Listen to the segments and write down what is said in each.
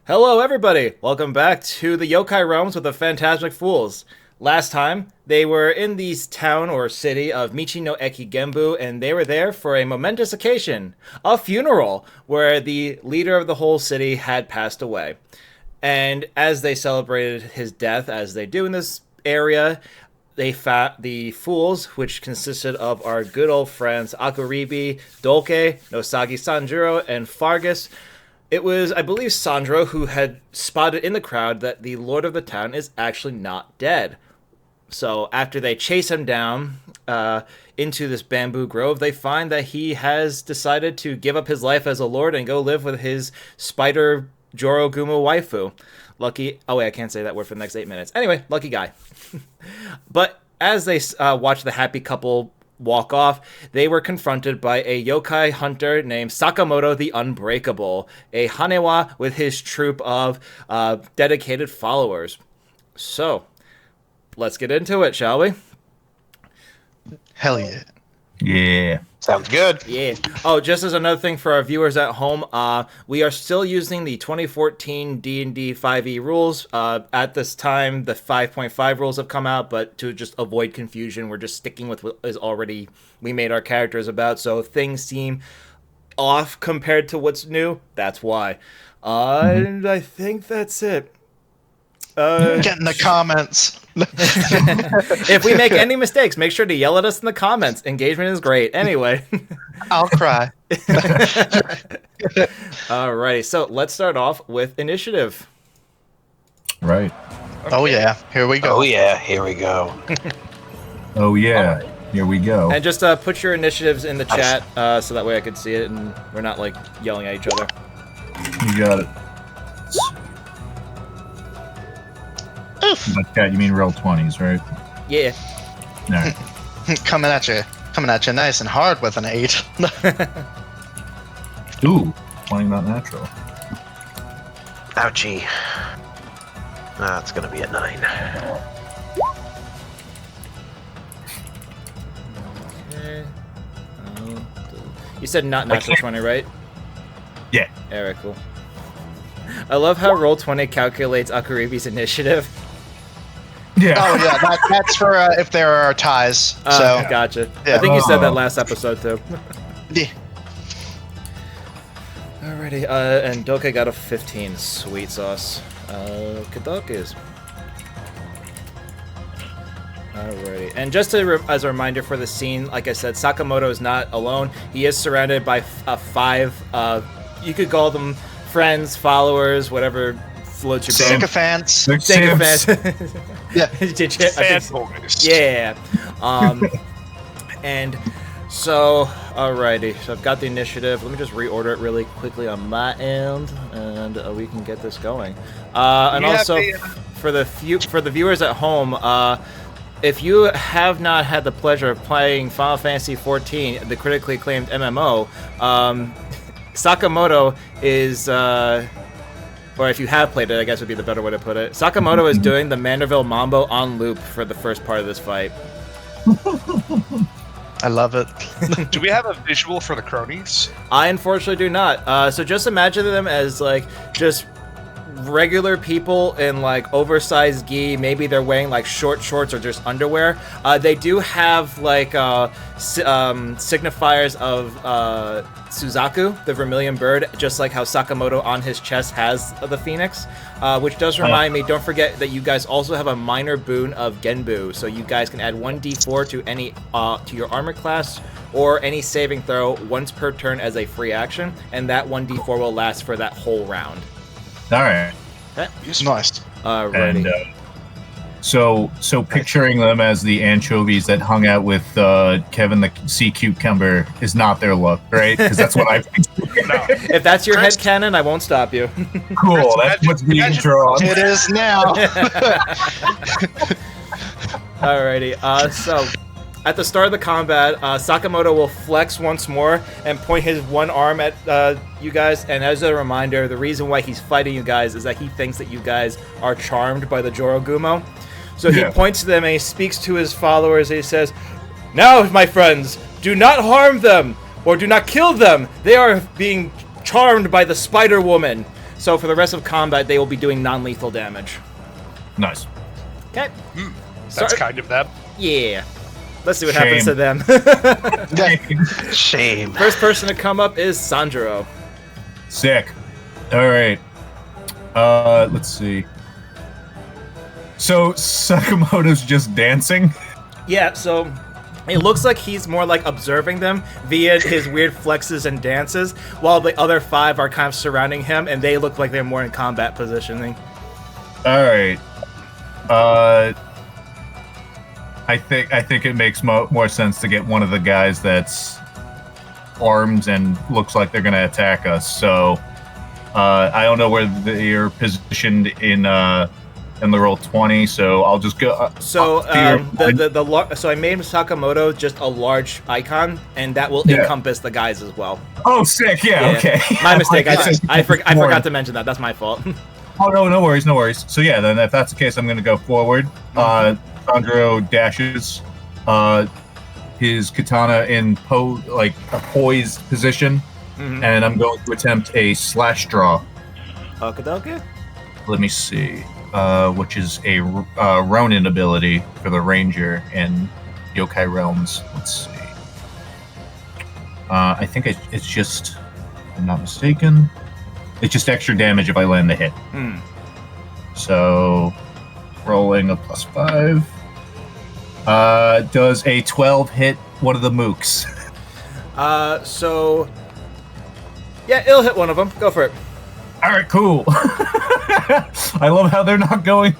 Hello, everybody! Welcome back to the Yokai Realms with the Phantasmic Fools. Last time, they were in the town or city of Michi no Eki Genbu, and they were there for a momentous occasion, a funeral, where the leader of the whole city had passed away. And as they celebrated his death, as they do in this area, the fools, which consisted of our good old friends Akuribi, Dolke, Nosagi Sanjuro, and Fargus. It was, I believe, Sandro who had spotted in the crowd that the lord of the town is actually not dead. So after they chase him down into this bamboo grove, they find that he has decided to give up his life as a lord and go live with his spider Jorogumo waifu. Lucky... Oh, wait, I can't say that word for the next 8 minutes. Anyway, lucky guy. But as they watch the happy couple walk off, they were confronted by a yokai hunter named Sakamoto the Unbreakable, a Hanewa with his troop of dedicated followers. So, let's get into it, shall we? Hell yeah. Yeah. Sounds good. Yeah. Oh, just as another thing for our viewers at home, we are still using the 2014 D&D 5e rules. At this time, the 5.5 rules have come out, but to just avoid confusion, we're just sticking with what is already we made our characters about. So if things seem off compared to what's new, that's why. And I think that's it. Get in the comments. If we make any mistakes, make sure to yell at us in the comments. Engagement is great. Anyway. I'll cry. Alrighty, so let's start off with initiative. Right. Okay. Oh yeah, here we go. Oh yeah, here we go. Oh yeah, here we go. And just put your initiatives in the chat so that way I can see it and we're not like yelling at each other. You got it. By chat, you mean roll 20s, right? Yeah. All right. Coming at you nice and hard with an 8. Ooh, 20 not natural. Ouchie. That's gonna be a 9. Okay. You said not natural 20, right? Yeah. Alright, cool. I love how Roll20 calculates Akuribi's initiative. Yeah. Oh yeah, that's for if there are ties. So Gotcha. Yeah. I think you said that last episode too. yeah. Alrighty, and Doke got a 15. Sweet sauce. Kadokis. Alrighty, and just as a reminder for the scene, like I said, Sakamoto is not alone. He is surrounded by 5, you could call them friends, followers, whatever floats your boat. Sycophants. Sycophants. Yeah. Fanboys. Yeah. And so, alrighty. So I've got the initiative. Let me just reorder it really quickly on my end, and we can get this going. And also, for the viewers at home, if you have not had the pleasure of playing Final Fantasy XIV, the critically acclaimed MMO, Sakamoto is, or if you have played it, I guess would be the better way to put it. Sakamoto is doing the Manderville Mambo on loop for the first part of this fight. I love it. Do we have a visual for the cronies? I unfortunately do not. So just imagine them as like just regular people in like oversized gi. Maybe they're wearing like short shorts or just underwear. They do have like signifiers of Suzaku, the vermilion bird, just like how Sakamoto on his chest has the phoenix, which does remind me, don't forget that you guys also have a minor boon of Genbu, so you guys can add 1d4 to any to your armor class or any saving throw once per turn as a free action, and that 1d4 will last for that whole round. All right. Okay. Nice. Alrighty. And so picturing them as the anchovies that hung out with Kevin the Sea Cucumber is not their look, right? Because that's what I think. No. If that's your headcanon, I won't stop you. Cool. That's what's being drawn. It is now. Alrighty. So at the start of the combat, Sakamoto will flex once more and point his one arm at you guys. And as a reminder, the reason why he's fighting you guys is that he thinks that you guys are charmed by the Jorogumo. So he points to them and he speaks to his followers and he says, "Now, my friends, do not harm them or do not kill them. They are being charmed by the Spider Woman. So for the rest of combat, they will be doing non-lethal damage. Nice. Okay. That's kind of them. Yeah. Let's see what Shame. happens to them. Shame. First person to come up is Sandro. Sick. All right. Let's see. So Sakamoto's just dancing. Yeah, so it looks like he's more like observing them via his weird flexes and dances, while the other 5 are kind of surrounding him, and they look like they're more in combat positioning. All right. I think it makes more sense to get one of the guys that's armed and looks like they're gonna attack us. So I don't know where they're positioned in the roll 20, so I'll just go. So so I made Sakamoto just a large icon, and that will encompass the guys as well. Oh, sick! Yeah, okay. My mistake. I forgot to mention that. That's my fault. Oh no worries. So yeah, then if that's the case, I'm gonna go forward. Sandro dashes his katana in a poised position, and I'm going to attempt a slash draw. Okay. Let me see, which is a Ronin ability for the ranger in Yokai Realms. Let's see. I think it's just, if I'm not mistaken, it's just extra damage if I land the hit. So, rolling a +5. Does a 12 hit one of the mooks? So... Yeah, it'll hit one of them. Go for it. Alright, cool. I love how they're going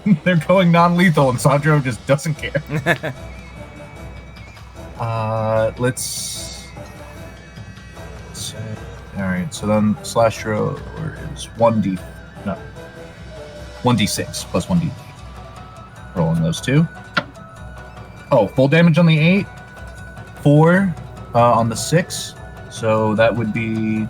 non-lethal and Sandro just doesn't care. Let's see. Alright, so then slash throw is 1d6 plus 1d8. Rolling those 2. Oh, full damage on the 8, 4 on the 6, so that would be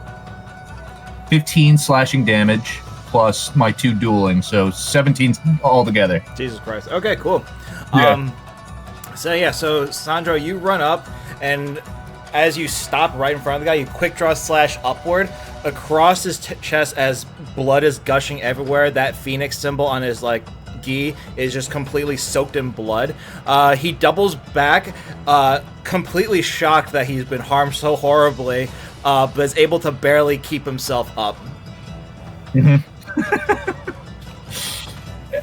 15 slashing damage plus my 2 dueling, so 17 altogether. Jesus Christ. Okay, cool. Yeah. So Sandro, you run up, and as you stop right in front of the guy, you quick draw slash upward across his chest as blood is gushing everywhere. That phoenix symbol on his gi is just completely soaked in blood. He doubles back, completely shocked that he's been harmed so horribly, but is able to barely keep himself up.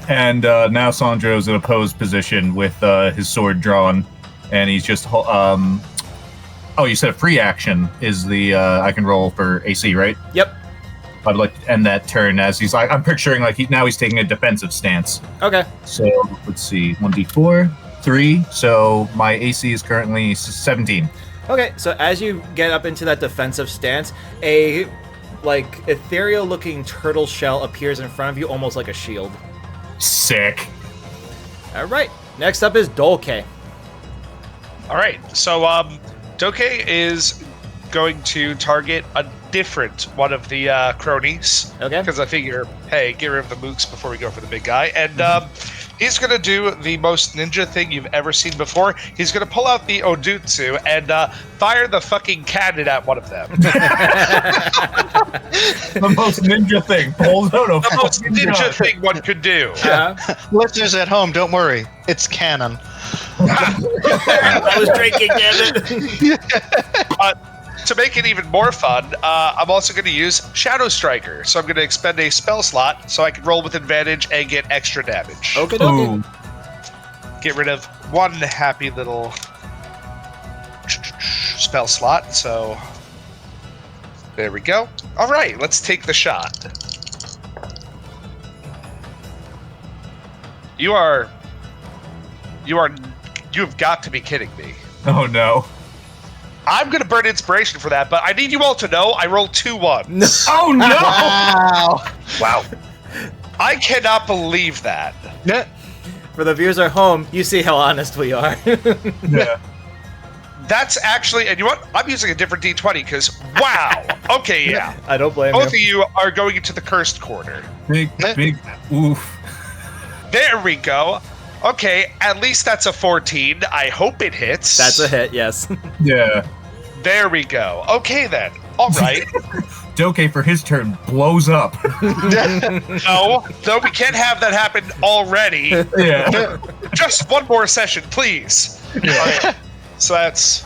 And now Sandro's in a posed position with his sword drawn, and he's just oh, you said a free action is the I can roll for AC, right? Yep. I'd like to end that turn as he's I'm picturing he's taking a defensive stance. Okay. So let's see, 1d4, 3. So my AC is currently 17. Okay, so as you get up into that defensive stance, a ethereal-looking turtle shell appears in front of you, almost like a shield. Sick. All right. Next up is Dolke. All right, so Doke is going to target a different one of the cronies. Okay. Because I figure, hey, get rid of the mooks before we go for the big guy. And he's going to do the most ninja thing you've ever seen before. He's going to pull out the Odutsu and fire the fucking cannon at one of them. The most ninja thing. Pulls out the most ninja thing one could do. Listeners at home, don't worry. It's canon. I was drinking, damn it. To make it even more fun, I'm also going to use Shadow Striker. So I'm going to expend a spell slot so I can roll with advantage and get extra damage. Okay. Get rid of one happy little spell slot. So there we go. All right, let's take the shot. You've got to be kidding me. Oh no. I'm going to burn inspiration for that, but I need you all to know I rolled 2 1s. No. Oh no! Wow. I cannot believe that. For the viewers at home, you see how honest we are. Yeah. That's actually, and you know what? I'm using a different D20 because, wow. Okay, yeah. I don't blame Both you. of you are going into the cursed corner. Big oof. There we go. Okay, at least that's a 14. I hope it hits. That's a hit, yes. Yeah. There we go. Okay, then. All right. Doke, for his turn, blows up. No, we can't have that happen already. Yeah. Just one more session, please. Yeah. Okay, so that's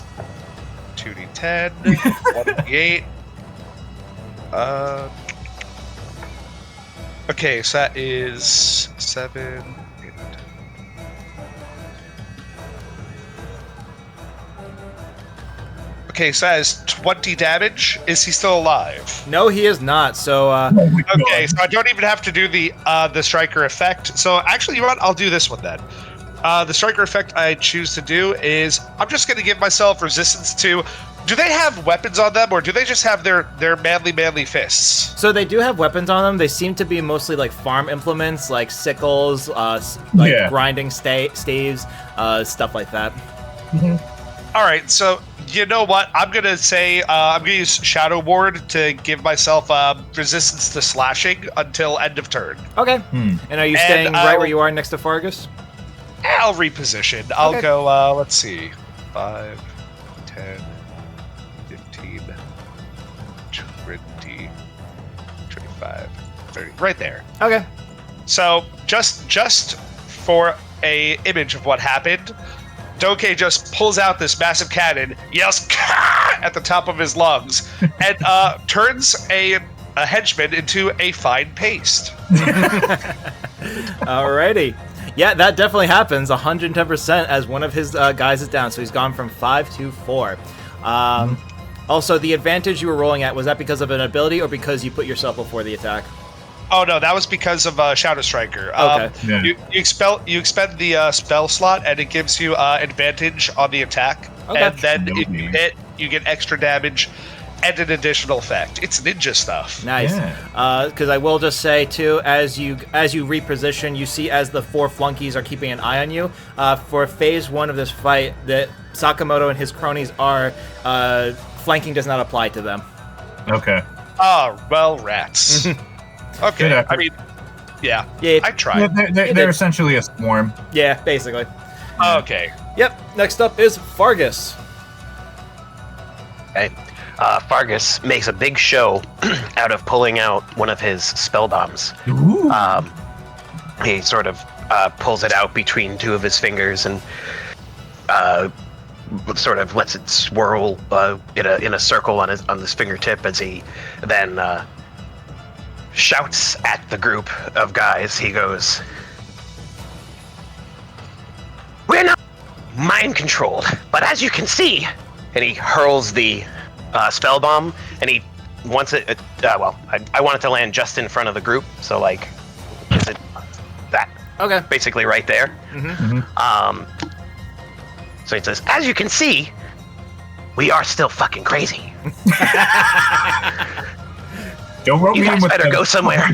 2d10, 1d8. Okay, so that is 7. 8. Okay, so that is 20 damage. Is he still alive? No, he is not. So, Okay, so I don't even have to do the striker effect. So actually, you know what? I'll do this one then. The striker effect I choose to do is I'm just going to give myself resistance to. Do they have weapons on them, or do they just have their manly fists? So they do have weapons on them. They seem to be mostly like farm implements, like sickles, grinding staves, stuff like that. All right, so you know what? I'm gonna say I'm gonna use Shadow Ward to give myself resistance to slashing until end of turn. Okay. And are you staying right where you are next to Fargus? I'll reposition. I'll Okay. go. Let's see, 5, 10, 15, 20, 25, 30. Right there. Okay. So just for a image of what happened, Doke just pulls out this massive cannon, yells "Kah!" at the top of his lungs, and turns a henchman into a fine paste. Alrighty. Yeah, that definitely happens. 110% as one of his guys is down. So he's gone from 5 to 4. Also, the advantage you were rolling at, was that because of an ability or because you put yourself before the attack? Oh no, that was because of Shadow Striker. Okay. Yeah. You expend the spell slot, and it gives you advantage on the attack. Okay. And then if you hit, you get extra damage and an additional effect. It's ninja stuff. Nice. Because I will just say too, as you reposition, you see as the 4 flunkies are keeping an eye on you. For phase 1 of this fight, that Sakamoto and his cronies are flanking does not apply to them. Okay. Oh well, rats. Okay. Good effort. I mean, yeah. Yeah. I tried. Yeah, they're essentially a swarm. Yeah, basically. Okay. Yep. Next up is Fargus. Okay. Fargus makes a big show out of pulling out one of his spell bombs. Ooh. He sort of pulls it out between 2 of his fingers and sort of lets it swirl in a circle on his fingertip as he then shouts at the group of guys. He goes, "We're not mind controlled, but as you can see," and he hurls the spell bomb, and he wants it. I want it to land just in front of the group. So like, is it that? Okay. Basically, right there. So he says, "As you can see, we are still fucking crazy. Don't roll You me in guys with better the- go somewhere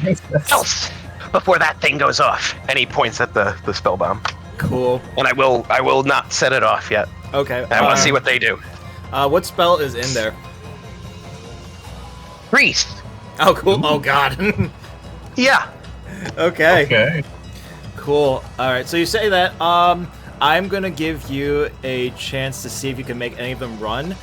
else before that thing goes off." And he points at the spell bomb. Cool. And I will not set it off yet. Okay. I want to see what they do. What spell is in there? Grease. Oh, cool. Oh, God. Yeah. Okay. Okay. Cool. All right. So you say that. I'm gonna give you a chance to see if you can make any of them run.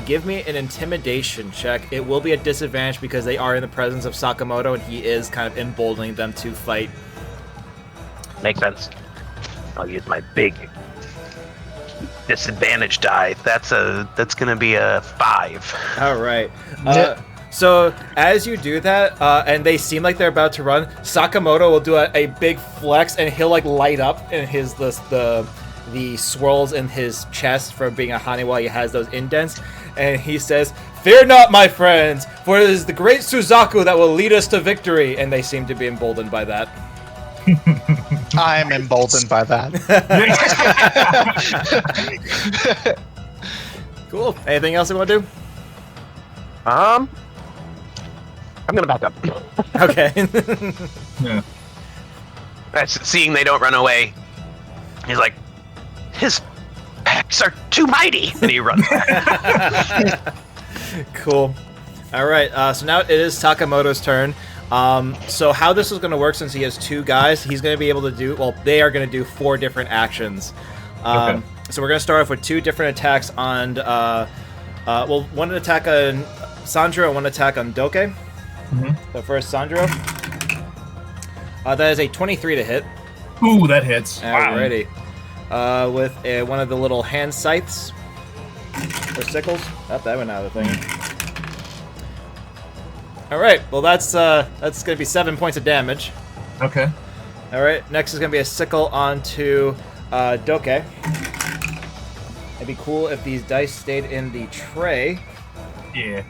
Give me an intimidation check. It will be a disadvantage because they are in the presence of Sakamoto, and he is kind of emboldening them to fight. Makes sense. I'll use my big disadvantage die. That's gonna be a 5. All right. So as you do that, and they seem like they're about to run, Sakamoto will do a big flex, and he'll like light up in his the swirls in his chest from being a Haniwa. He has those indents, and he says, "Fear not, my friends, for it is the great Suzaku that will lead us to victory." And they seem to be emboldened by that. I'm emboldened by that. Cool. Anything else you want to do? I'm gonna back up. Okay. Yeah. Seeing they don't run away, he's like, "His packs are too mighty," and he runs back. Cool. All right. So now it is Sakamoto's turn. So how this is going to work, since he has 2 guys, he's going to be able to do, well, they are going to do 4 different actions. Okay. So we're going to start off with 2 different attacks on, one attack on Sandro and one attack on Doke. So first, Sandro. That is a 23 to hit. Ooh, that hits. Alrighty. With one of the little hand scythes. Or sickles. Oh, that went out of the thing. Alright, well that's going to be 7 points of damage. Okay. Alright, next is going to be a sickle onto Doke. It'd be cool if these dice stayed in the tray. Yeah.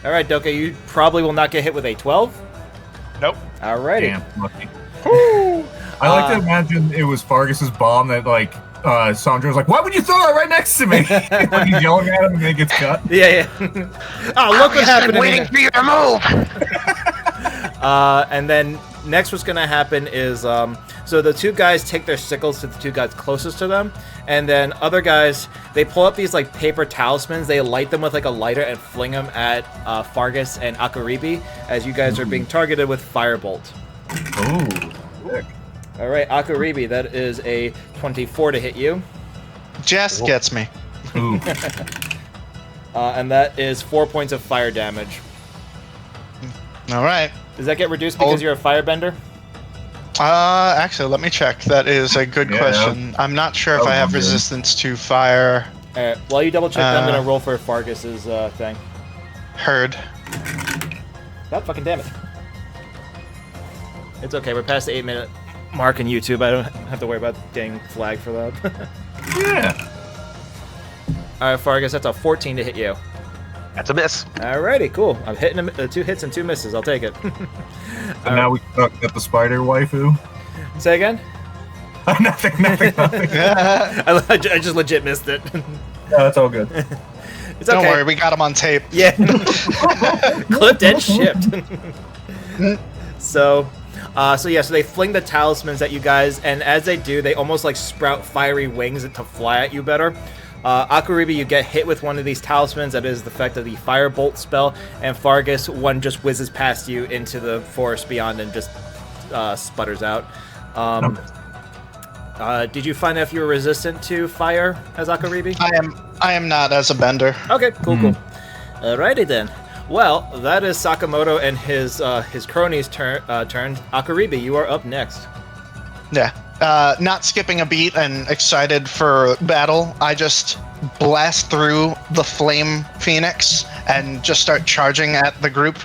Alright, Doke, you probably will not get hit with a 12. Nope. Alrighty. Damn, lucky. I like to imagine it was Fargus's bomb that, like, Sandra's like, why would you throw that right next to me? Like he's yelling at him and then he gets cut. Yeah. Oh, look what happened. Waiting for you to move. And then next what's going to happen is, so the two guys take their sickles to the two guys closest to them, and then other guys, they pull up these like paper talismans, they light them with like a lighter and fling them at Fargus and Akaribi as you guys are being targeted with Firebolt. Ooh, sick. Alright, Akaribi, that is a 24 to hit you. Just gets me. Ooh. And that is 4 points of fire damage. All right. Does that get reduced because you're a firebender? Actually, let me check. That is a good question. I'm not sure if I have resistance to fire. Alright, while you double check that, I'm going to roll for Fargus's thing. Heard. God fucking damn it. It's okay, we're past the 8-minute mark in YouTube. I don't have to worry about getting flagged for that. Yeah. Alright, Fargus, that's a 14 to hit you. That's a miss. Alrighty, cool. I'm hitting him 2 hits and 2 misses. I'll take it. And now we talk about the spider waifu. Say again? Nothing. I just legit missed it. No, that's all good. It's okay. Don't worry, we got him on tape. Yeah. Clipped and shipped. So they fling the talismans at you guys, and as they do, they almost like sprout fiery wings to fly at you better. Akaribi, you get hit with one of these talismans that is the effect of the Firebolt spell, and Fargus, one just whizzes past you into the forest beyond and just sputters out. Did you find out if you were resistant to fire as Akaribi? I am not as a bender. Okay, cool. Alrighty then. Well, that is Sakamoto and his cronies' turn. Akaribi, you are up next. Yeah. Not skipping a beat and excited for battle, I just blast through the Flame Phoenix and just start charging at the group.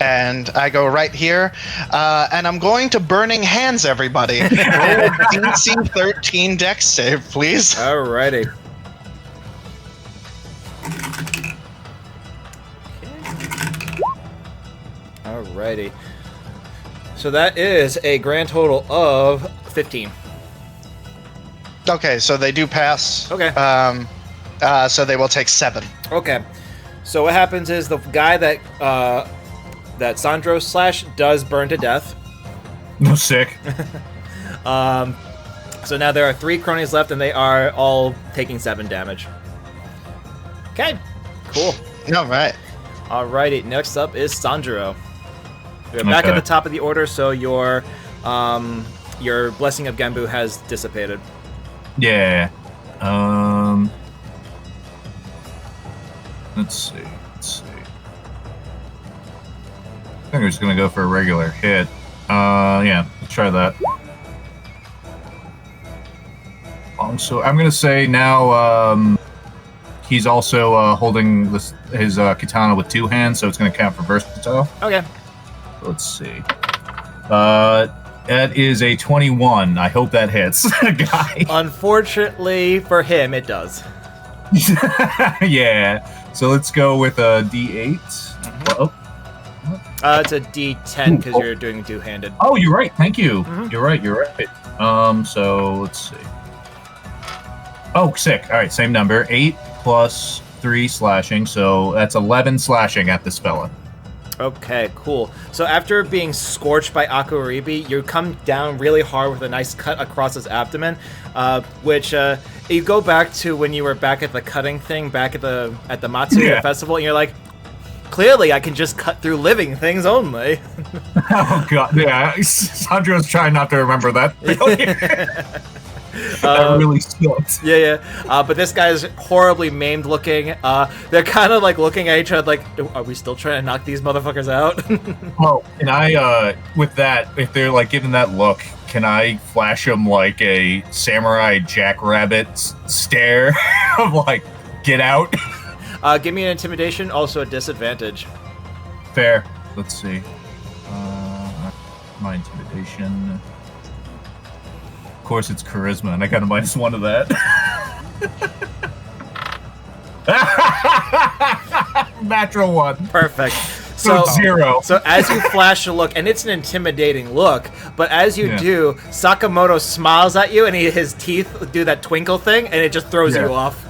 And I go right here, and I'm going to Burning Hands everybody. Roll a DC 13 Dex save, please. Alrighty. Alrighty. So that is a grand total of 15. Okay, so they do pass. Okay. So they will take 7. Okay. So what happens is the guy that Sandro slash does burn to death. No, sick. So now there are 3 cronies left, and they are all taking 7 damage. Okay. Cool. All right. Alrighty. Next up is Sandro. You're back at the top of the order, so your blessing of Genbu has dissipated. Yeah. Let's see. I think we're just gonna go for a regular hit. Yeah, let's try that. So I'm gonna say now he's also holding his katana with 2 hands, so it's gonna count for versatile. Okay. Let's see. That is a 21. I hope that hits, guy. Unfortunately for him, it does. Yeah. So let's go with a D8. Oh. It's a D10 because you're doing 2-handed. Oh, you're right. Thank you. You're right. So let's see. Oh, sick. All right, same number. 8 plus 3 slashing, so that's 11 slashing at this fella. Okay, cool. So after being scorched by Akaribi, you come down really hard with a nice cut across his abdomen, which you go back to when you were back at the cutting thing, back at the Matsuya festival, and you're like, clearly I can just cut through living things only. Oh god, yeah. Sandro's trying not to remember that. That really sucks. Yeah. But this guy's horribly maimed looking. They're kind of like looking at each other like, are we still trying to knock these motherfuckers out? Oh, can I, with that, if they're like giving that look, can I flash them like a samurai jackrabbit stare of like, get out? Give me an intimidation, also a disadvantage. Fair. Let's see. My intimidation. Of course, it's charisma, and I got a -1 of that. Natural 1. Perfect. So 0. So as you flash a look, and it's an intimidating look, but as you do, Sakamoto smiles at you, and his teeth do that twinkle thing, and it just throws you off.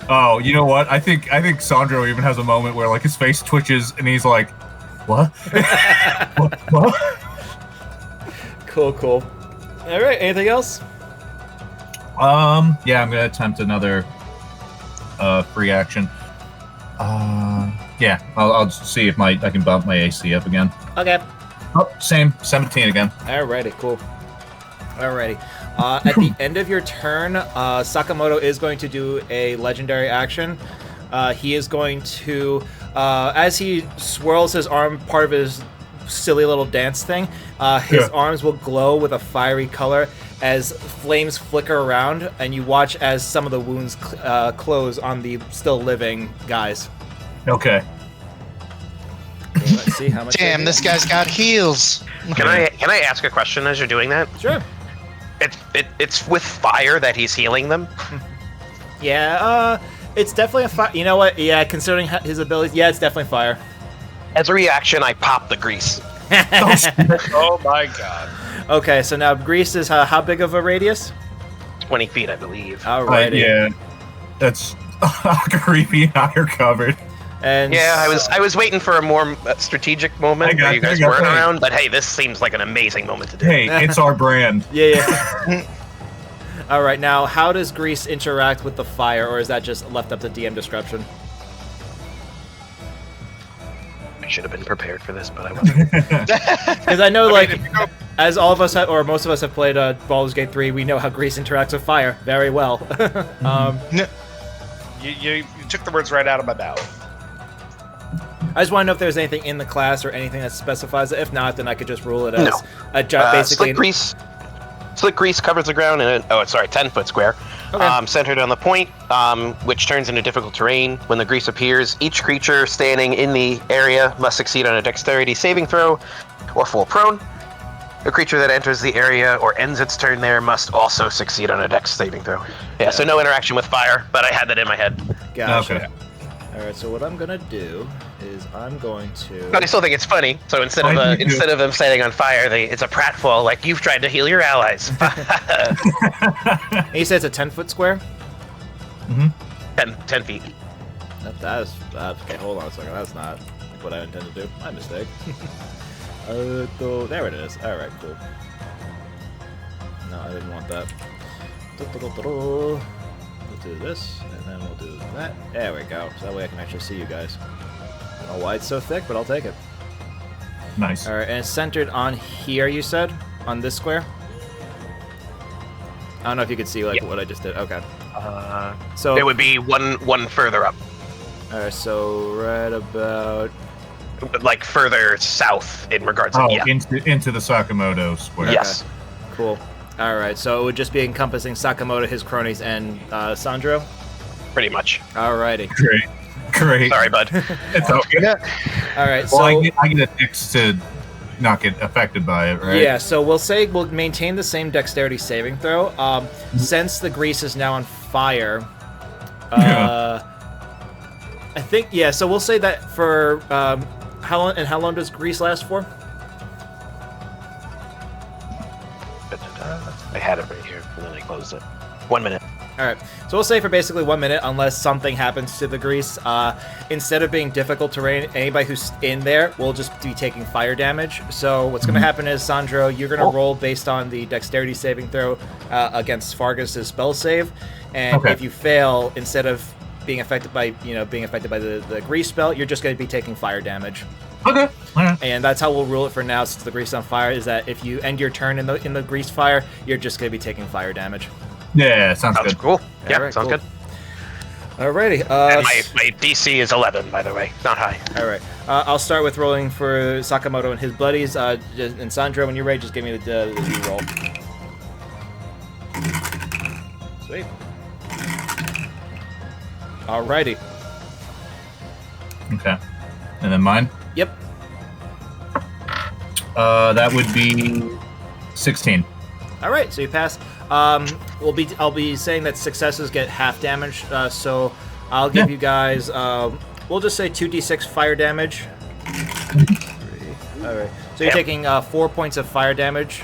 Oh, you know what? I think Sandro even has a moment where like his face twitches, and he's like, "What? what? Cool. All right. Anything else? Yeah, I'm gonna attempt another free action. Yeah, I'll just see if I can bump my AC up again. Okay. Oh, same 17 again. Alrighty, cool. Alrighty. At the end of your turn, Sakamoto is going to do a legendary action. He is going to, as he swirls his arm, part of his silly little dance thing, his arms will glow with a fiery color as flames flicker around, and you watch as some of the wounds close on the still living guys. Okay. So let's see how much. Damn, this guy's got heals. Can I ask a question as you're doing that? Sure. It's with fire that he's healing them. Yeah, it's definitely a fire. You know what? Yeah, considering his abilities, yeah, it's definitely fire. As a reaction, I pop the grease. Oh my god. Okay, so now grease is how big of a radius? 20 feet, I believe. Alrighty. Yeah, that's creepy and I are covered. And Yeah, I was waiting for a more strategic moment where you guys weren't around, but hey, this seems like an amazing moment to do. Hey, it's our brand. Yeah. All right, now how does grease interact with the fire, or is that just left up to DM description? I should have been prepared for this, but I wasn't. Because I know, as all of us have, or most of us have played Baldur's Gate 3, we know how grease interacts with fire very well. You took the words right out of my mouth. I just want to know if there's anything in the class or anything that specifies it. If not, then I could just rule it as basically. Slick grease covers the ground in a 10-foot square, centered on the point, which turns into difficult terrain. When the grease appears, each creature standing in the area must succeed on a dexterity saving throw or fall prone. A creature that enters the area or ends its turn there must also succeed on a dex saving throw. Yeah, so no interaction with fire, but I had that in my head. Gotcha. Okay. All right, so what I'm gonna do is I'm going to. But I still think it's funny. So instead of them setting on fire, it's a pratfall like you've tried to heal your allies. He says a 10-foot square. 10 feet. That is okay. Hold on a second. That's not what I intended to do. My mistake. There it is. All right, cool. No, I didn't want that. We'll do this, and then we'll do that. There we go. So that way I can actually see you guys. I don't know why it's so thick, but I'll take it. Nice. All right, and it's centered on here. You said on this square. I don't know if you could see what I just did. Okay. So it would be one further up. All right, so right about. Like further south in regards to into the Sakamoto square. Yes. Okay. Cool. All right, so it would just be encompassing Sakamoto, his cronies, and Sandro? Pretty much. Alrighty. Great. Sorry, bud. It's okay. All right, Well, so I get a dex to not get affected by it, right? yeah, so we'll maintain the same dexterity saving throw. Since the grease is now on fire, I think so we'll say that for how long does grease last for? I had it right here, and then I closed it. 1 minute. All right, so we'll say for basically 1 minute, unless something happens to the grease. Instead of being difficult terrain, anybody who's in there will just be taking fire damage. So what's going to happen is, Sandro, you're going to roll based on the dexterity saving throw against Fargus' spell save, and if you fail, instead of being affected by the grease spell, you're just going to be taking fire damage. Okay. All right. And that's how we'll rule it for now, since the grease on fire is that if you end your turn in the grease fire, you're just going to be taking fire damage. Yeah, sounds good. Cool. Yeah, Alright, sounds cool. good. Alrighty. And my DC is 11, by the way. Not high. Alright. I'll start with rolling for Sakamoto and his buddies. And Sandra, when you're ready, just give me the re-roll. Sweet. Alrighty. Okay. And then mine? Yep. That would be 16. All right, so you pass. I'll be saying that successes get half damage. So I'll give you guys. We'll just say 2d6 fire damage. 3. All right. So you're taking 4 points of fire damage.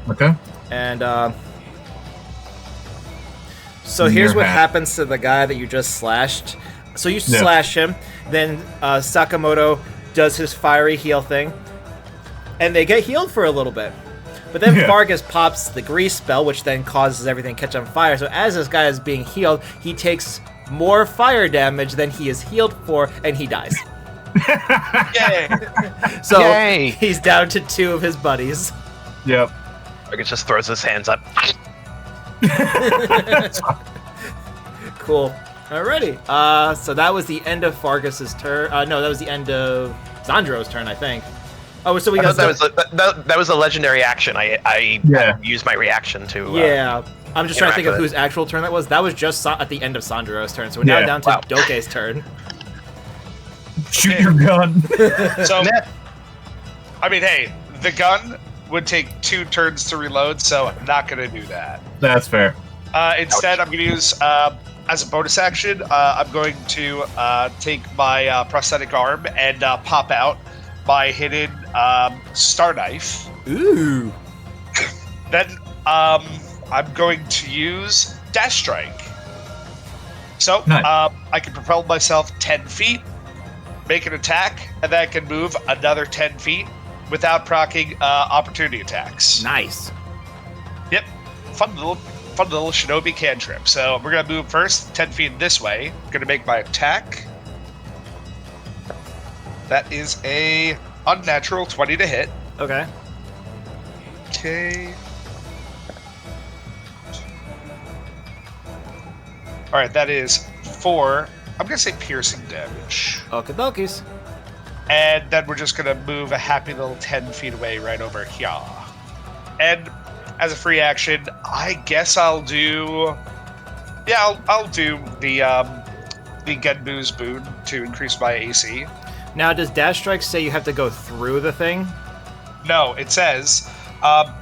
Okay. And so here's what happens to the guy that you just slashed. So you slash him, then Sakamoto does his fiery heal thing, and they get healed for a little bit. But then Fargus pops the grease spell, which then causes everything to catch on fire. So as this guy is being healed, he takes more fire damage than he is healed for, and he dies. Yay! So Yay! he's down to 2 of his buddies. Yep. Fargus just throws his hands up. Cool. Alrighty. So that was the end of Fargus's turn. No, that was the end of Sandro's turn, I think. Oh, so we got that was a legendary action. I used my reaction to. Yeah. I'm just trying to think of with whose actual turn that was. That was just at the end of Sandro's turn. So we're now down to Dokei's turn. Shoot your gun. So, I mean, hey, the gun would take 2 turns to reload, so I'm not going to do that. That's fair. Instead, I'm going to use, as a bonus action, I'm going to take my prosthetic arm and pop out my hidden star knife. Ooh. Then I'm going to use Dash Strike. So Nice. I can propel myself 10 feet, make an attack, and then I can move another 10 feet without proccing opportunity attacks. Nice. Yep. Fun little shinobi cantrip. So we're going to move first 10 feet this way. I'm going to make my attack. That is a unnatural 20 to hit. Okay. Okay. All right, that is 4. I'm going to say piercing damage. Okie dokies. And then we're just going to move a happy little 10 feet away right over here. And as a free action, I guess I'll do... Yeah, I'll do the Genbu's boon to increase my AC. Now, does Dash Strike say you have to go through the thing? No, it says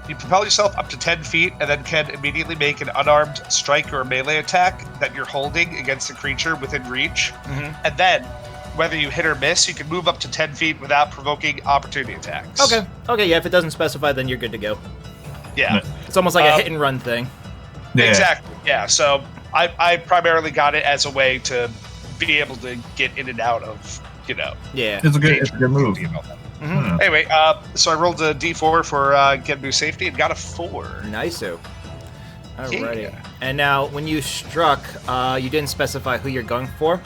you propel yourself up to 10 feet and then can immediately make an unarmed strike or melee attack that you're holding against a creature within reach. Mm-hmm. And then, whether you hit or miss, you can move up to 10 feet without provoking opportunity attacks. Okay. Okay, yeah, if it doesn't specify, then you're good to go. Yeah. It's almost like a hit and run thing. Yeah. Exactly. Yeah, so I primarily got it as a way to be able to get in and out of, Yeah. It's a good move. Mm-hmm. Anyway, so I rolled a d4 for Genbu safety and got a 4. Nice-o. Alrighty. Yeah. And now, when you struck, you didn't specify who you're going for?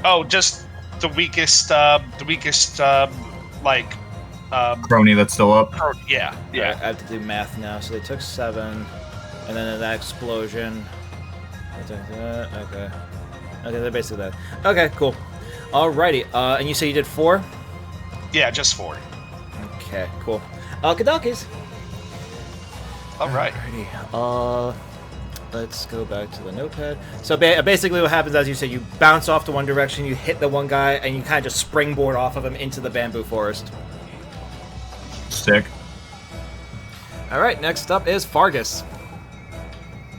Oh, just the weakest, Crony that's still up. yeah. I have to do math now. So they took 7, and then that explosion. They took that. Okay. Okay, they're basically that. Okay, cool. Alrighty. And you say you did 4? Yeah, just 4. Okay, cool. Kadakis. All right. Alrighty. Let's go back to the notepad. So basically what happens, as you say, you bounce off to one direction, you hit the one guy, and you kind of just springboard off of him into the bamboo forest. Sick. Alright, next up is Fargus.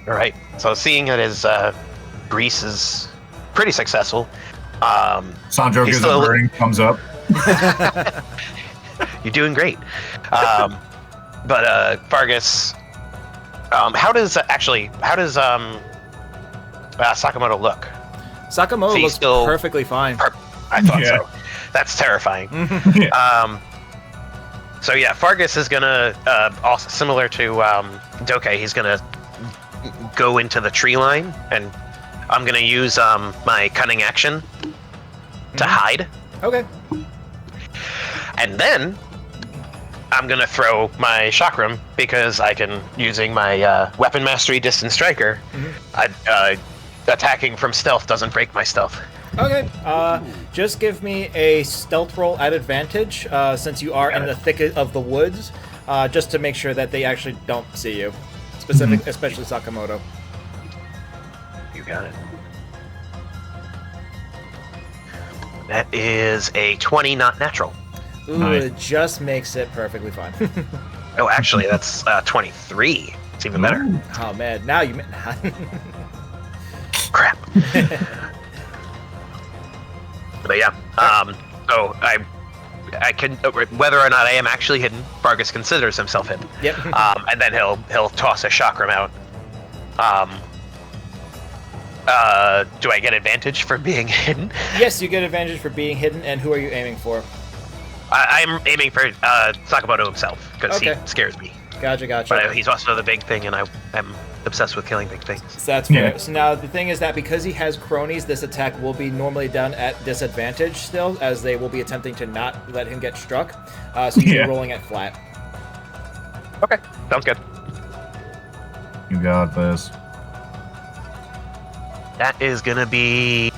All right. So seeing that his grease is pretty successful, Sandro He's gives a still- burning thumbs up. you're doing great. But Fargus, how does Sakamoto look? Sakamoto He's looks still- perfectly fine. I thought Yeah. so. That's terrifying. Yeah. So yeah, Fargus is gonna, also similar to Dokei, he's gonna go into the tree line, and I'm gonna use my cunning action to hide. Okay. And then I'm gonna throw my chakram because I can, using my weapon mastery distance striker. Attacking from stealth doesn't break my stealth. Okay, just give me a stealth roll at advantage, since you are in the thicket of the woods, just to make sure that they actually don't see you, especially Sakamoto. You got it. That is a 20, not natural. Ooh, Nice. It just makes it perfectly fine. Oh, actually, that's 23. It's even better. Oh man, now you... Crap. But yeah, so I can, whether or not I am actually hidden, Vargas considers himself hidden. Yep. And then he'll toss a chakram out. Do I get advantage for being hidden? Yes, you get advantage for being hidden, and who are you aiming for? I'm aiming for Sakamoto himself, because he scares me. Gotcha. But he's also the big thing, and I'm obsessed with killing big things. So that's fair. Yeah. So now the thing is that because he has cronies, this attack will be normally done at disadvantage still, as they will be attempting to not let him get struck. So you're rolling at flat. Okay, sounds good. You got this. That is gonna be...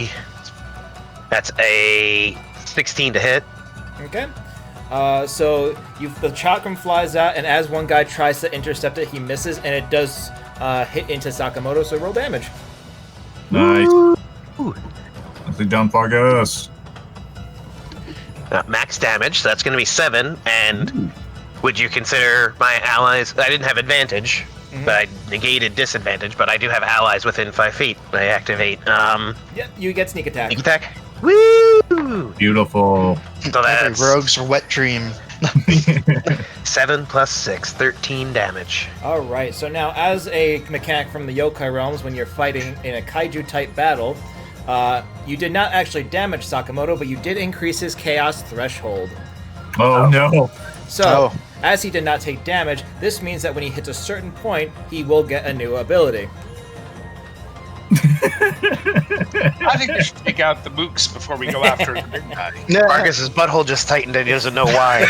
That's a 16 to hit. Okay. So the chakram flies out, and as one guy tries to intercept it, he misses, and it does hit into Sakamoto, so roll damage. Nice. Ooh. Nicely done, Vargas. Max damage, so that's gonna be 7, and would you consider my allies... I didn't have advantage, but I negated disadvantage, but I do have allies within 5 feet. I activate, Yep, you get sneak attack. sneak attack. Woo! Beautiful. So that's Rogue's wet dream. 7 plus 6, 13 damage. Alright, so now as a mechanic from the Yokai Realms, when you're fighting in a kaiju-type battle, you did not actually damage Sakamoto, but you did increase his chaos threshold. Oh, no. So, as he did not take damage, this means that when he hits a certain point, he will get a new ability. I think we should take out the mooks before we go after the big guy. Vargas's butthole just tightened and he doesn't know why.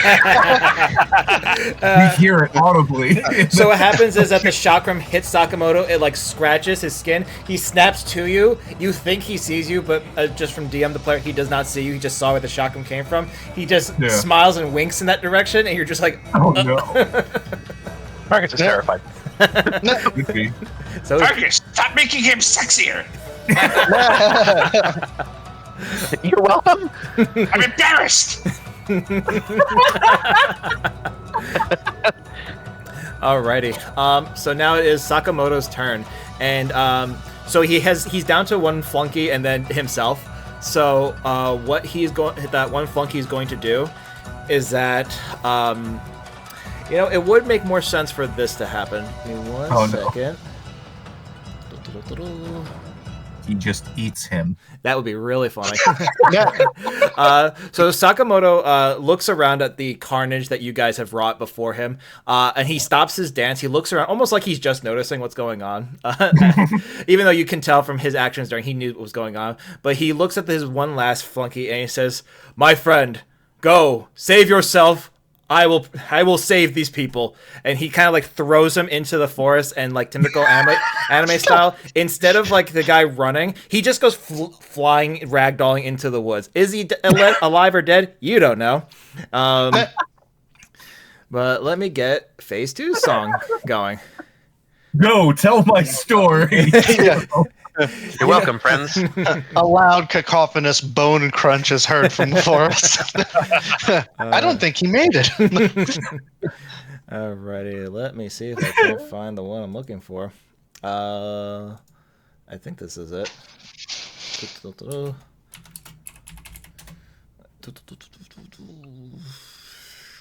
You hear it audibly. So what happens is that the chakram hits Sakamoto, it like scratches his skin, he snaps to you, you think he sees you, but just from DM the player, he does not see you, he just saw where the chakram came from. He just smiles and winks in that direction, and you're just like, Oh, no. Vargas is terrified. Could be. So Vargas, stop making him sexier! You're welcome. I'm embarrassed! Alrighty. So now it is Sakamoto's turn, and so he's down to one flunky and then himself. So what that one flunky is going to do is that it would make more sense for this to happen. Give me one second. He just eats him. That would be really funny. So Sakamoto looks around at the carnage that you guys have wrought before him, and he stops his dance. He looks around almost like he's just noticing what's going on, even though you can tell from his actions during he knew what was going on. But he looks at his one last flunky and he says, "My friend, go save yourself. I will save these people." And he kind of like throws him into the forest, and like typical anime style, instead of like the guy running, he just goes flying, ragdolling into the woods. Is he alive or dead? You don't know. But let me get Phase 2's song going. Go, tell my story. You're welcome, friends. A loud cacophonous bone crunch is heard from the forest. I don't think he made it. Alrighty, let me see if I can find the one I'm looking for. I think this is it.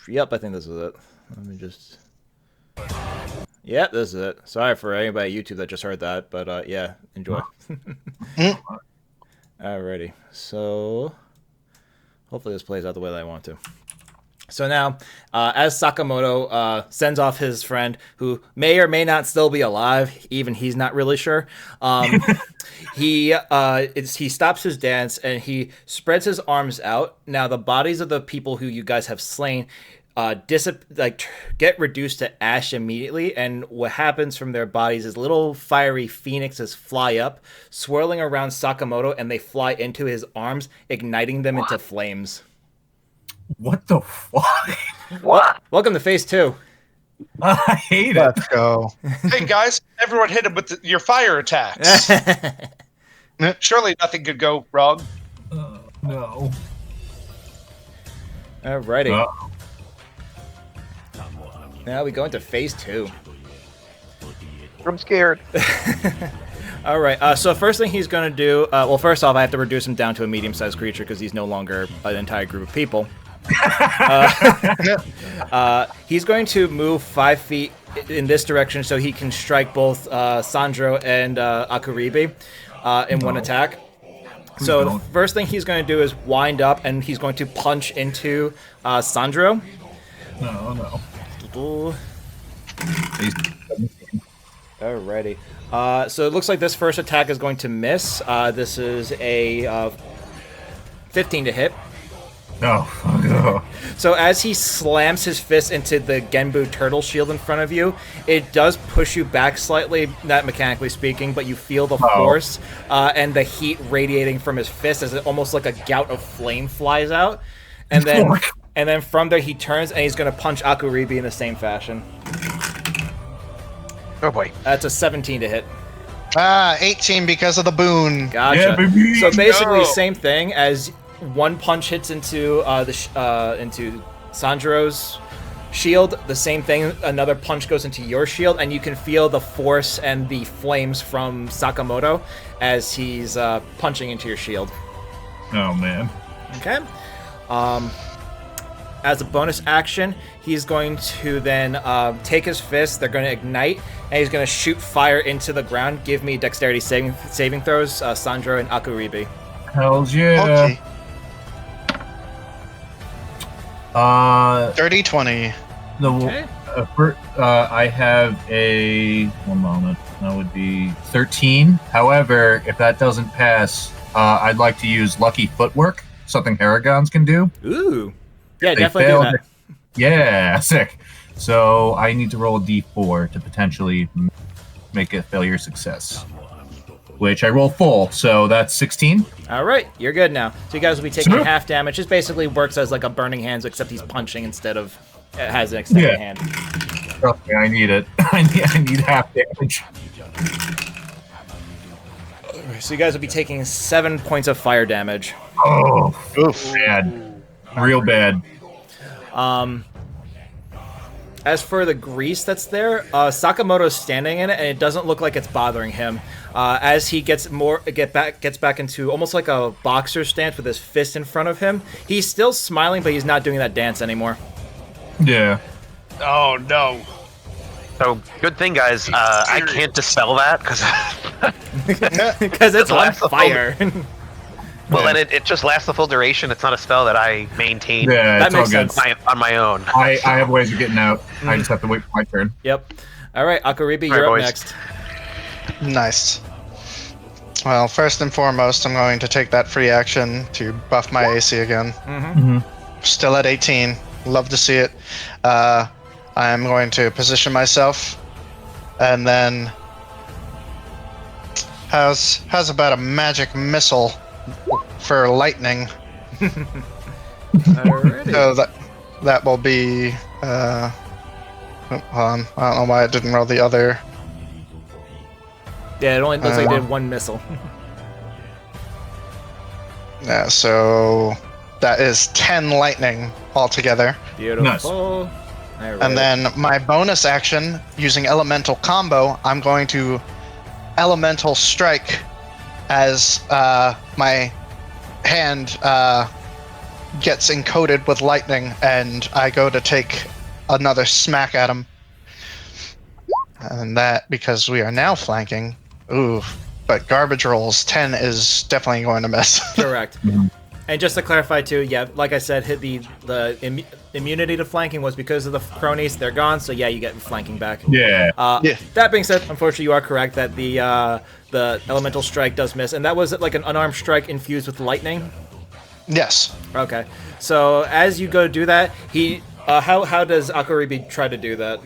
Yep, I think this is it. Let me just... Yep, this is it. Sorry for anybody at YouTube that just heard that, but yeah, enjoy. Alrighty, so hopefully this plays out the way that I want to. So now, as Sakamoto sends off his friend, who may or may not still be alive, even he's not really sure, he stops his dance and he spreads his arms out. Now, the bodies of the people who you guys have slain get reduced to ash immediately, and what happens from their bodies is little fiery phoenixes fly up, swirling around Sakamoto, and they fly into his arms, igniting them into flames. What the fuck? What? Welcome to phase 2. I hate it. Let's go. Hey guys, everyone hit him with your fire attacks. Surely nothing could go wrong. No. Alrighty. Now we go into phase 2. I'm scared. All right. So first thing he's going to do, well, first off, I have to reduce him down to a medium-sized creature because he's no longer an entire group of people. He's going to move 5 feet in this direction so he can strike both Sandro and Akuribi in one attack. So the first thing he's going to do is wind up, and he's going to punch into Sandro. No. Alrighty. So it looks like this first attack is going to miss. This is a 15 to hit. Oh. So as he slams his fist into the Genbu turtle shield in front of you, it does push you back slightly, not mechanically speaking, but you feel the force and the heat radiating from his fist as it almost like a gout of flame flies out. And then from there he turns and he's going to punch Akuribi in the same fashion. Oh boy. That's a 17 to hit. 18 because of the boon. Gotcha. Yeah, baby. So basically, No. same thing as one punch hits into into Sandro's shield. The same thing. Another punch goes into your shield, and you can feel the force and the flames from Sakamoto as he's punching into your shield. Oh man. Okay. As a bonus action, he's going to then take his fist. They're going to ignite, and he's going to shoot fire into the ground. Give me dexterity saving throws, Sandro and Akuribi. Hells yeah. Okay. 30-20. Okay. I have a 1 moment. That would be 13. However, if that doesn't pass, I'd like to use lucky footwork, something Haragons can do. Ooh. Yeah, They definitely do failed that. it. Yeah, sick. So I need to roll a d4 to potentially make a failure success, which I roll full, so that's 16. All right, you're good now. So you guys will be taking Sure. half damage. Just basically works as like a burning hands, except he's punching instead of it has an extended hand. Trust me, I need it. I need half damage. So you guys will be taking 7 points of fire damage. Oh, bad. Real bad. As for the grease that's there, Sakamoto's standing in it, and it doesn't look like it's bothering him. As he gets back into almost like a boxer stance with his fist in front of him, he's still smiling, but he's not doing that dance anymore. Yeah. Oh no. So good thing, guys. I can't dispel that because Because it's on That's the fire. well, then it just lasts the full duration. It's not a spell that I maintain Yeah, That it's all makes good. sense. on my own. I have ways of getting out. I just have to wait for my turn. Yep. All right, Akuribi, All you're right, up boys. next. Nice. Well, first and foremost, I'm going to take that free action to buff my AC again. Still at 18. Love to see it. I'm going to position myself, and then how's about a magic missile for lightning? Alrighty. So that will be. Hold on. I don't know why it didn't roll the other. Yeah, it only looks like they did one missile. Yeah, so that is 10 lightning altogether. Beautiful. Alright. And then my bonus action, using elemental combo, I'm going to elemental strike as my hand gets encoded with lightning, and I go to take another smack at him. And that, because we are now flanking, ooh, but garbage rolls, 10 is definitely going to miss. Correct. And just to clarify too, yeah, like I said, hit the immunity to flanking was because of the cronies. They're gone, so yeah, you get flanking back. Yeah. Yeah. That being said, unfortunately, you are correct that the elemental strike does miss, and that was like an unarmed strike infused with lightning. Yes. Okay, so as you go do that, how does Akaribi try to do that?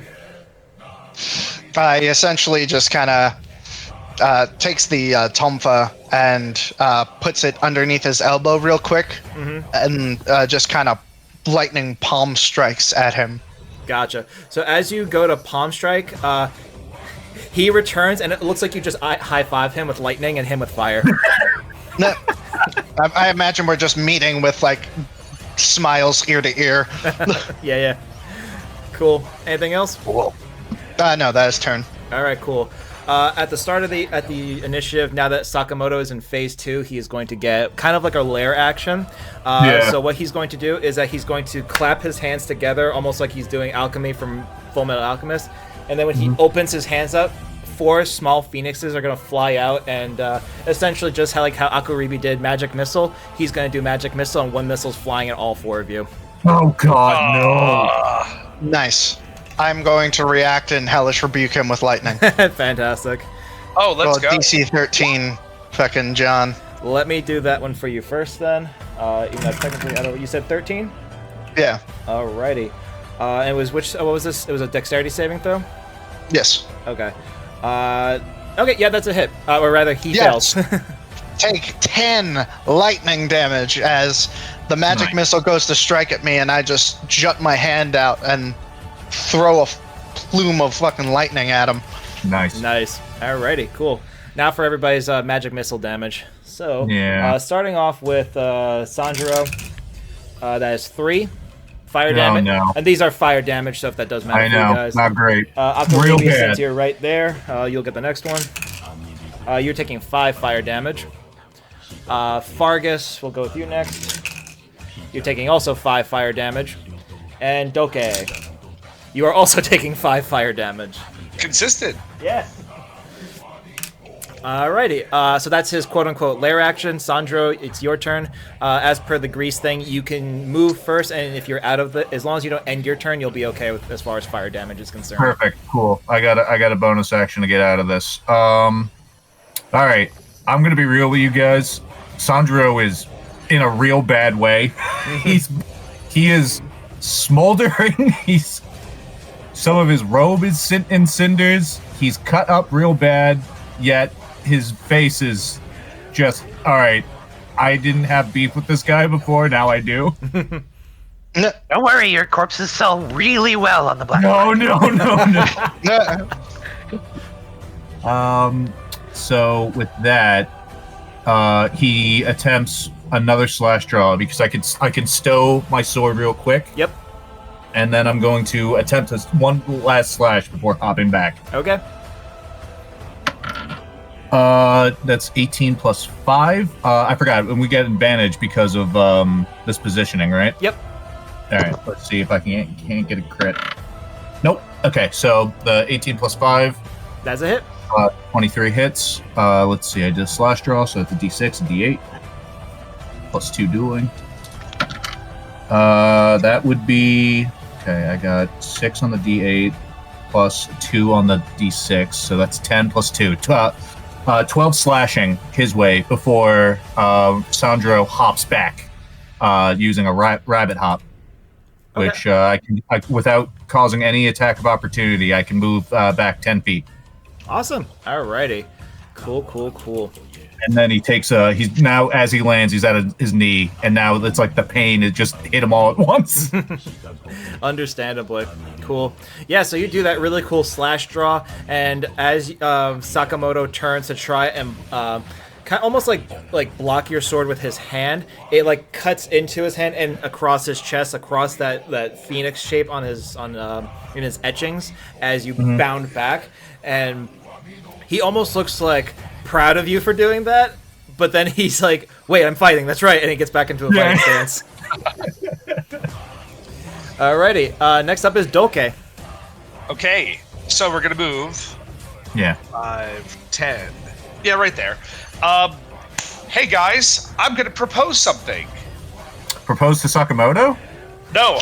He essentially just kind of takes the Tomfa and puts it underneath his elbow real quick, and just kind of lightning palm strikes at him. Gotcha. So as you go to palm strike, he returns, and it looks like you just high five him with lightning and him with fire. No, I imagine we're just meeting with like smiles ear to ear. Yeah. Cool. Anything else? Whoa. No, that is turn. All right, cool. At the start of the initiative, now that Sakamoto is in phase 2, he is going to get kind of like a lair action. So what he's going to do is that he's going to clap his hands together, almost like he's doing alchemy from Full Metal Alchemist. And then when he opens his hands up, 4 small phoenixes are going to fly out, and essentially just how Akaribi did Magic Missile, he's going to do Magic Missile, and 1 missile's flying at all 4 of you. Oh God, Nice. I'm going to react and hellish rebuke him with lightning. Fantastic. Oh, let's go. DC 13, fucking John. Let me do that one for you first, then. Even though technically, I don't. You said 13. Yeah. Alrighty. And it was what was this? It was a dexterity saving throw. Yes. Okay. Okay. Yeah, that's a hit. Or rather, he Yes. fails. Take 10 lightning damage as the magic Nice. missile goes to strike at me, and I just jut my hand out and throw a plume of fucking lightning at him. Nice. Nice. Alrighty. Cool. Now for everybody's magic missile damage. So, Yeah. starting off with Sanjuro, that is 3 fire damage. no. And these are fire damage, so if that does matter I for you know. guys. Not great. Akaribi, Real since bad. you're right there, you'll get the next one. You're taking 5 fire damage. Fargus, we'll go with you next. You're taking also 5 fire damage. And Doke, you are also taking 5 fire damage. Consistent. Yes. Alrighty, so that's his quote-unquote lair action. Sandro, it's your turn. As per the grease thing, you can move first, and if you're out of the, as long as you don't end your turn, you'll be okay with as far as fire damage is concerned. Perfect. Cool. I got a bonus action to get out of this. All right. I'm gonna be real with you guys. Sandro is in a real bad way. He is smoldering. Some of his robe is in cinders. He's cut up real bad. Yet his face is just all right. I didn't have beef with this guy before. Now I do. No, Don't worry, your corpses sell really well on the black No. no. So with that, he attempts another slash draw because I can stow my sword real quick. Yep. And then I'm going to attempt one last slash before hopping back. Okay. That's 18 plus 5. I forgot, and we get advantage because of this positioning, right? Yep. All right, let's see if I can't get a crit. Nope. Okay, so the 18 plus 5, That's a hit. 23 hits. Let's see, I did a slash draw, so it's a d6, a d8, plus 2 dueling. That would be... Okay, I got 6 on the d8, plus 2 on the d6, so that's 10 plus 2. 12 slashing his way before Sandro hops back using a rabbit hop, which I can, without causing any attack of opportunity, I can move back 10 feet. Awesome. Alrighty. Cool. And then he takes he's now, as he lands, he's at his knee, and now it's like the pain has just hit him all at once. Understandably. Cool. Yeah, so you do that really cool slash draw, and as Sakamoto turns to try and kind of almost like block your sword with his hand, it like cuts into his hand and across his chest, across that phoenix shape on his in his etchings as you bound back, and he almost looks like proud of you for doing that, but then he's like, wait, I'm fighting, that's right, and he gets back into a fighting stance. Alrighty, next up is Doke. Okay, so we're gonna move Yeah. 5, 10. Yeah, right there. Hey guys, I'm gonna propose something. Propose to Sakamoto? No,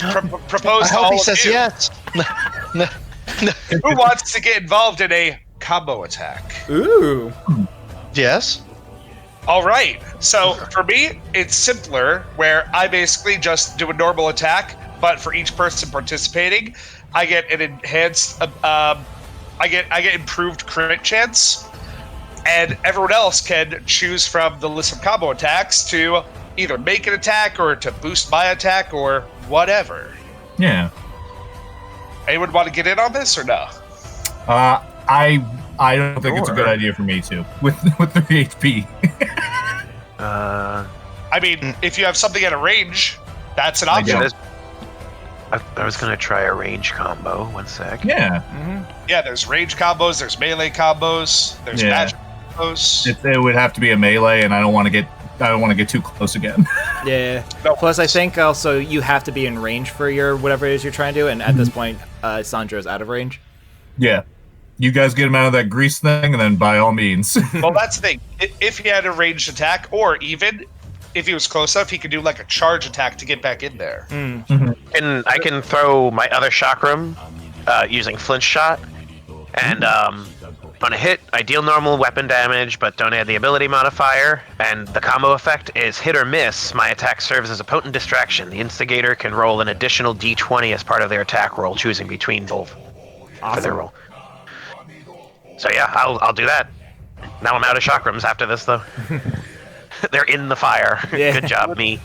propose I to hope all he of says you. yes. Who wants to get involved in a combo attack? Ooh. Yes. All right. So for me, it's simpler, where I basically just do a normal attack, but for each person participating, I get an enhanced. I get improved crit chance, and everyone else can choose from the list of combo attacks to either make an attack or to boost my attack or whatever. Yeah. Anyone want to get in on this or no? I don't think it's a good Sure. idea for me to with 3 HP. I mean, if you have something at a range, that's an I option. guess. I was gonna try a range combo. 1 sec. Yeah. Yeah, there's range combos, there's melee combos, there's Yeah. magic combos. It would have to be a melee, and I don't want to get too close again. Yeah. No. Plus, I think also you have to be in range for your whatever it is you're trying to do, and at this point, Sandra's out of range. Yeah. You guys get him out of that grease thing, and then by all means. Well, that's the thing. If he had a ranged attack, or even if he was close enough, he could do like a charge attack to get back in there. And I can throw my other chakram using flinch shot, and on a hit, I deal normal weapon damage, but don't add the ability modifier. And the combo effect is hit or miss. My attack serves as a potent distraction. The instigator can roll an additional d20 as part of their attack roll, choosing between both for their roll. So yeah, I'll do that. Now I'm out of chakrams after this, though. They're in the fire. Yeah. Good job, me.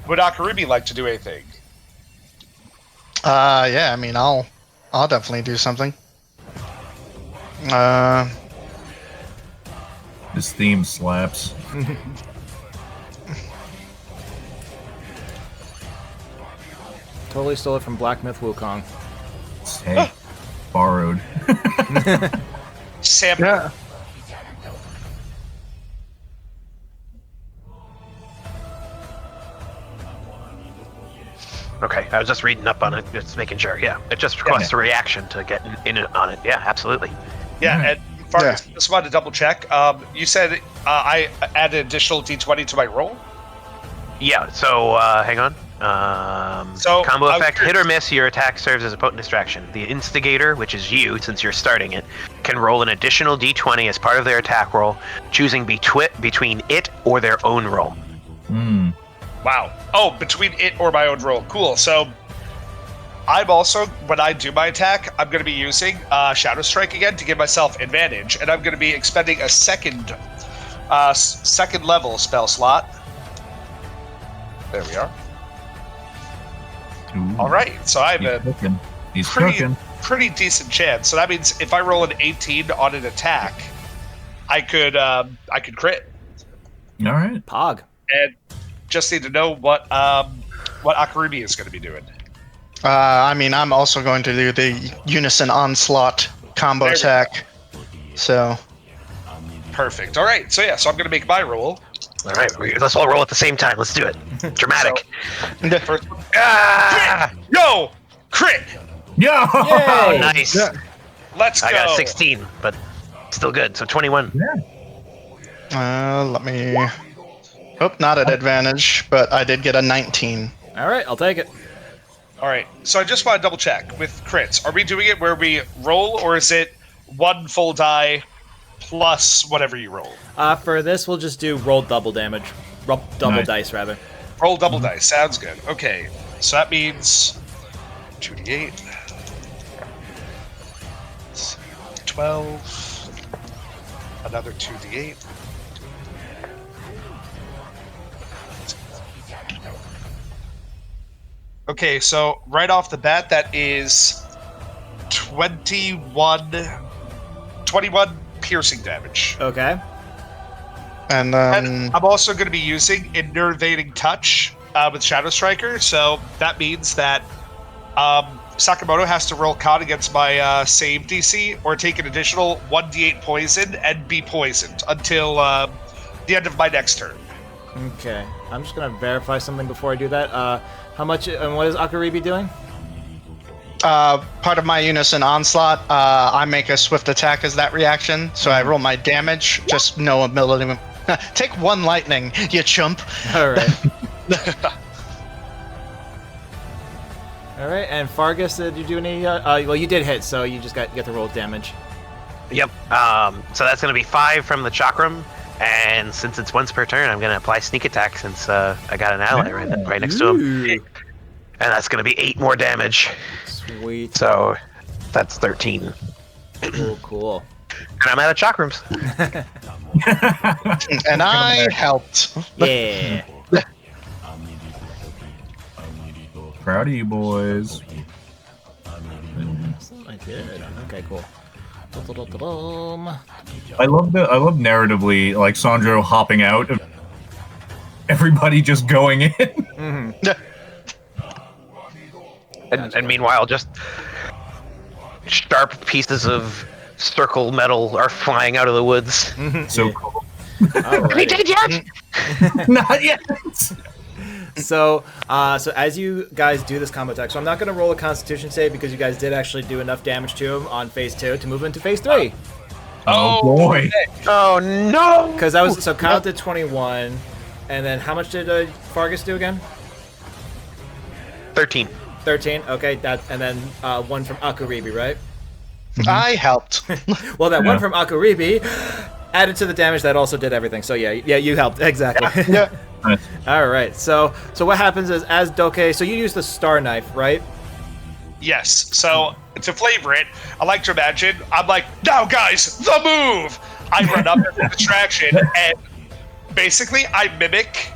Would Akarubi like to do anything? Yeah. I mean, I'll definitely do something. This theme slaps. Totally stole it from Black Myth Wukong. Hey, borrowed. Sam. Yeah. Okay, I was just reading up on it, just making sure. Yeah, it just requests a reaction to get in on it. Yeah, absolutely. Yeah, Alright. and Farkas, just wanted to double check. You said I add an additional d20 to my roll? Yeah, so hang on. So, Combo I was effect, hit or curious- miss, your attack serves as a potent distraction. The instigator, which is you, since you're starting it, can roll an additional d20 as part of their attack roll, choosing between it or their own roll. Hmm. Wow. Oh, between it or my own roll. Cool. So I'm also, when I do my attack, I'm going to be using Shadow Strike again to give myself advantage, and I'm going to be expending a second level spell slot. There we are. Ooh. All right. So I have He's a cooking. He's pretty cooking. pretty decent chance. So that means if I roll an 18 on an attack, I could crit. All right. Pog. And just need to know what Akarubi is going to be doing. I mean, I'm also going to do the unison onslaught combo There we go. attack. So, Perfect. All right. So yeah. So I'm going to make my roll. All right, let's all roll at the same time. Let's do it. Dramatic. First one. Ah! Yo, crit. Yo! Yay! Nice. yeah. Let's go. I got a 16, but still good. So 21. Let me. Oh, not at advantage, but I did get a 19. All right, I'll take it. All right. So I just want to double check with crits. Are we doing it where we roll, or is it one full die plus whatever you roll? For this, we'll just do roll double damage. Double Nice. dice, rather. Roll double dice. Sounds good. Okay. So that means 2d8. 12. Another 2d8. Okay, so right off the bat, that is 21 piercing damage. Okay. And And then. I'm also going to be using Enervating Touch with Shadow Striker, so that means that Sakamoto has to roll con against my save DC or take an additional 1d8 poison and be poisoned until the end of my next turn. Okay. I'm just gonna verify something before I do that. How much and what is Akaribi doing? Part of my unison onslaught, I make a swift attack as that reaction, so I roll my damage, just no ability. Take one lightning, you chump. All right. All right, and Fargus, did you do any? Well, you did hit, so you just get to roll damage. Yep. So that's going to be 5 from the chakram, and since it's once per turn, I'm going to apply sneak attack since I got an ally right next to him, and that's going to be 8 more damage. Sweet. So that's 13. Cool. And I'm out of chakrams. And I helped. Yeah. Proud of you, boys. I did. Okay, cool. I love narratively, like Sandro hopping out, everybody just going in. And meanwhile, just sharp pieces of circle metal are flying out of the woods. So cool. We did yet? Not yet. So as you guys do this combo attack, so I'm not going to roll a Constitution save because you guys did actually do enough damage to him on phase 2 to move into phase 3. Oh boy. Oh no! Because that was so count to 21, and then how much did Fargus do again? 13. 13. Okay, and then 1 from Akuribi, right? I helped. Well, that 1 from Akuribi added to the damage that also did everything. So yeah, you helped exactly. Yeah. All right. So what happens is as Doke, so you use the star knife, right? Yes. So to flavor it, I like to imagine I'm like, now guys, the move. I run up as a distraction, and basically I mimic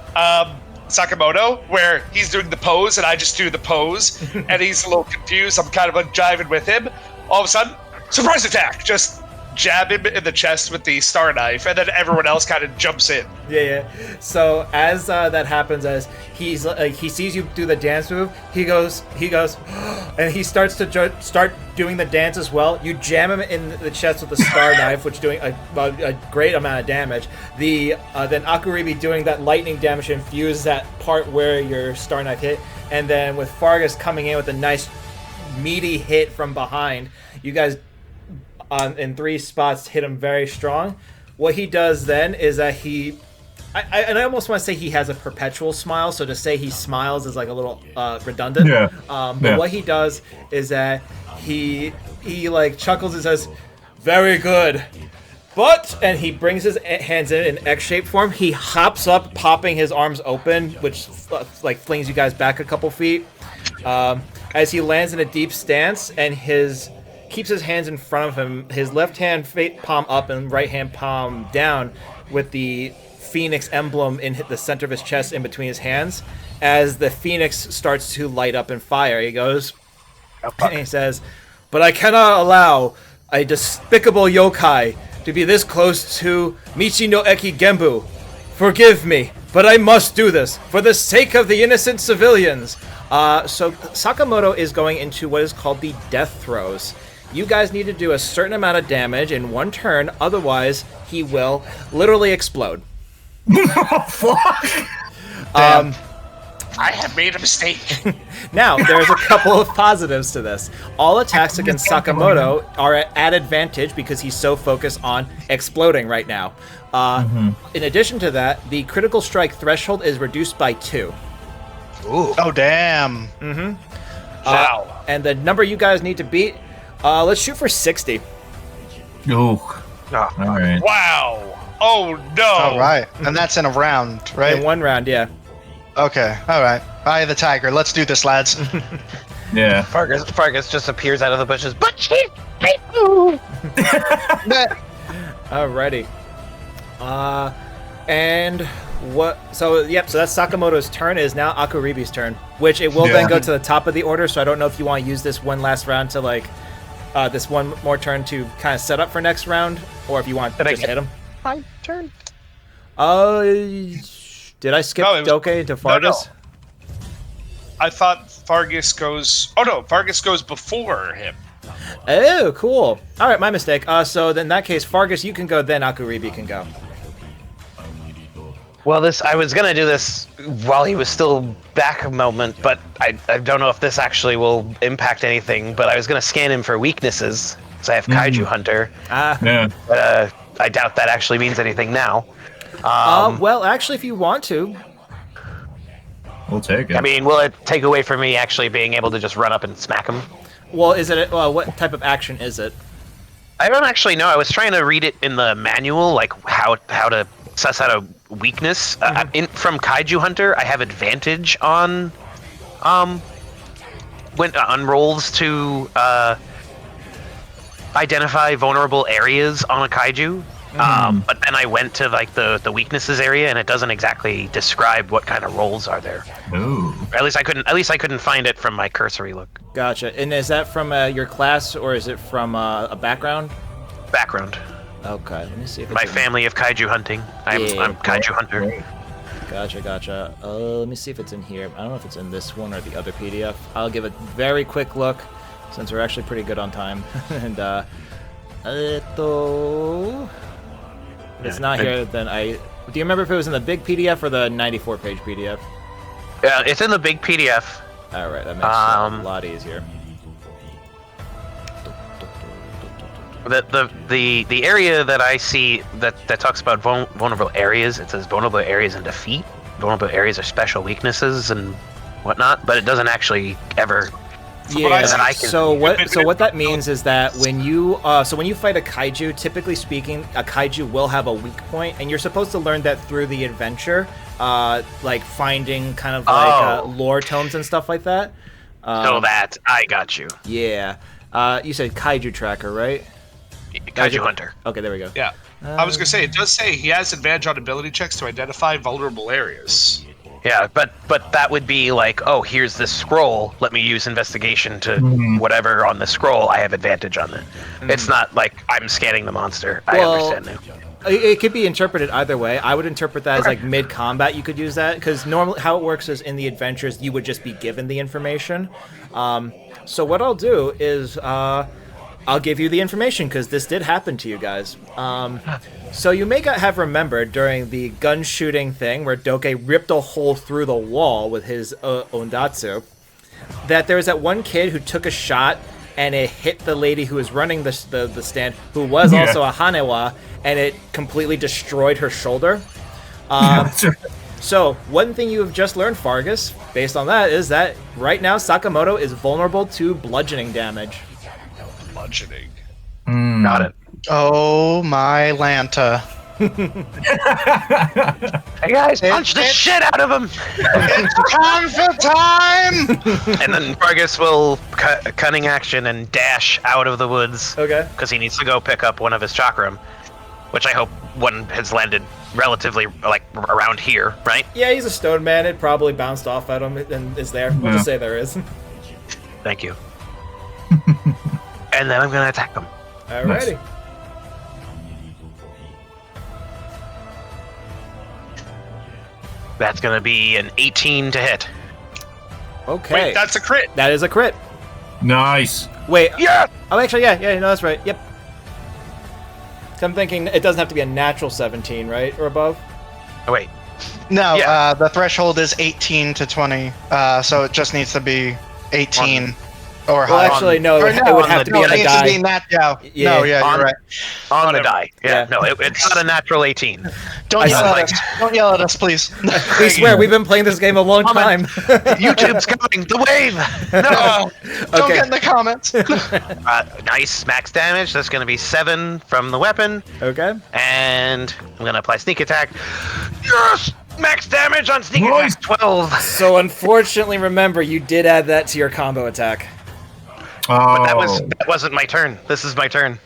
Sakamoto, where he's doing the pose and I just do the pose, and he's a little confused. I'm kind of like jiving with him. All of a sudden, surprise attack! Just jab him in the chest with the star knife, and then everyone else kind of jumps in. Yeah. So as that happens, as he sees you do the dance move, he goes, and he starts to start doing the dance as well. You jam him in the chest with the star knife, which is doing a great amount of damage. Then Akuribi doing that lightning damage to infuse that part where your star knife hit, and then with Fargus coming in with a nice meaty hit from behind, you guys in 3 spots hit him very strong. What he does then is that I almost want to say he has a perpetual smile, so to say he smiles is like a little redundant. Yeah. But what he does is that he like chuckles and says, "Very good." And he brings his hands in X-shaped form. He hops up, popping his arms open, which like flings you guys back a couple feet. As he lands in a deep stance, and keeps his hands in front of him, his left hand palm up and right hand palm down, with the phoenix emblem in the center of his chest in between his hands. As the phoenix starts to light up and fire, he goes, and he says, "But I cannot allow a despicable yokai to be this close to Michi no Eki Genbu. Forgive me, but I must do this for the sake of the innocent civilians." So Sakamoto is going into what is called the death throes. You guys need to do a certain amount of damage in 1 turn, otherwise he will literally explode. Fuck. I have made a mistake. Now, there's a couple of positives to this. All attacks against Sakamoto are at advantage because he's so focused on exploding right now. In addition to that, the critical strike threshold is reduced by 2. Ooh. Oh, damn. Wow. And the number you guys need to beat, let's shoot for 60. Ooh. Oh, All right. Wow. Oh no. All right. And that's in a round, right? In 1 round, yeah. Okay. All right. Eye of the tiger. Let's do this, lads. Yeah. Fargus just appears out of the bushes. But she's Alrighty. And what? So that's Sakamoto's turn. It is now Akuribi's turn, which it will then go to the top of the order. So I don't know if you want to use this one last round to this one more turn to kind of set up for next round, or if you want to just hit him. my turn. Did I skip Doke into Fargus? No. I thought Fargus goes. Oh no, Fargus goes before him. Oh, cool. All right, my mistake. So then in that case, Fargus, you can go. Then Akuribi can go. Well, I was gonna do this while he was still back a moment, but I don't know if this actually will impact anything. But I was gonna scan him for weaknesses, because I have Kaiju Hunter. Yeah. But I doubt that actually means anything now. Well, actually, if you want to. We'll take it. I mean, will it take away from me actually being able to just run up and smack him? Well, is it? What type of action is it? I don't actually know. I was trying to read it in the manual, like how to suss out a weakness. From Kaiju Hunter, I have advantage on when on rolls to identify vulnerable areas on a kaiju. But then I went to like the weaknesses area, and it doesn't exactly describe what kind of rolls are there. Ooh. At least I couldn't find it from my cursory look. Gotcha. And is that from your class, or is it from a background? Background. Okay, let me see if it's My in- family of kaiju hunting. I'm kaiju hunter. Great. Gotcha. Let me see if it's in here. I don't know if it's in this one or the other PDF. I'll give a very quick look, since we're actually pretty good on time. And if it's not here, then do you remember if it was in the big PDF or the 94-page PDF? Yeah, it's in the big PDF. All right, that makes it a lot easier. The area that I see that talks about vulnerable areas, it says vulnerable areas and defeat. Vulnerable areas are special weaknesses and whatnot, but it doesn't actually ever. Yeah. And I can- So what that means is that when you fight a kaiju, typically speaking, a kaiju will have a weak point, and you're supposed to learn that through the adventure, like finding kind of like lore tomes and stuff like that. So that I got you. Yeah. You said kaiju tracker, right? Kaiju hunter. Okay, there we go. Yeah. I was gonna say it does say he has advantage on ability checks to identify vulnerable areas. Yeah, but that would be like, oh, here's this scroll. Let me use investigation to whatever on the scroll. I have advantage on it. It's not like I'm scanning the monster. Well, I understand now. It could be interpreted either way. I would interpret that as like mid-combat you could use that, because normally how it works is in the adventures you would just be given the information. So what I'll do is I'll give you the information, because this did happen to you guys. So you may have remembered during the gun shooting thing where Doke ripped a hole through the wall with his ondatsu, that there was that one kid who took a shot and it hit the lady who was running the stand, who was also a Hanewa, and it completely destroyed her shoulder. So one thing you have just learned, Fargus, based on that, is that right now Sakamoto is vulnerable to bludgeoning damage. Bludgeoning. Got it. Oh my Lanta. Hey guys, punch the shit out of him! It's time for time! And then Vargas will cunning action and dash out of the woods. Okay. Because he needs to go pick up one of his chakram, which I hope one has landed relatively like around here, right? Yeah, he's a stone man. It probably bounced off at him and is there. We'll just say there is. Thank you. And then I'm gonna attack him. Alrighty. Nice. That's gonna be an 18 to hit. Okay. Wait, that's a crit. That is a crit. Nice. Wait. Yeah. Oh, actually, yeah, no, that's right. Yep. So I'm thinking it doesn't have to be a natural 17, right, or above. Oh wait. No, Yeah. the threshold is 18 to 20, so it just needs to be 18 or Well, higher. actually, no, Or it would on have the to be on it a needs to be die. Yeah. No, yeah, On- you're right. On Whatever. the die. Yeah. Yeah. No, it's not a natural 18. Don't I yell saw at us. Don't yell at us, please. We swear, we've been playing this game a long time. YouTube's coming. The wave. No. Don't Okay. get in the comments. Nice max damage. That's gonna be 7 from the weapon. Okay. And I'm gonna apply sneak attack. Yes! Max damage on sneak Nice. attack 12. So unfortunately, remember, you did add that to your combo attack. Oh, That wasn't my turn. This is my turn.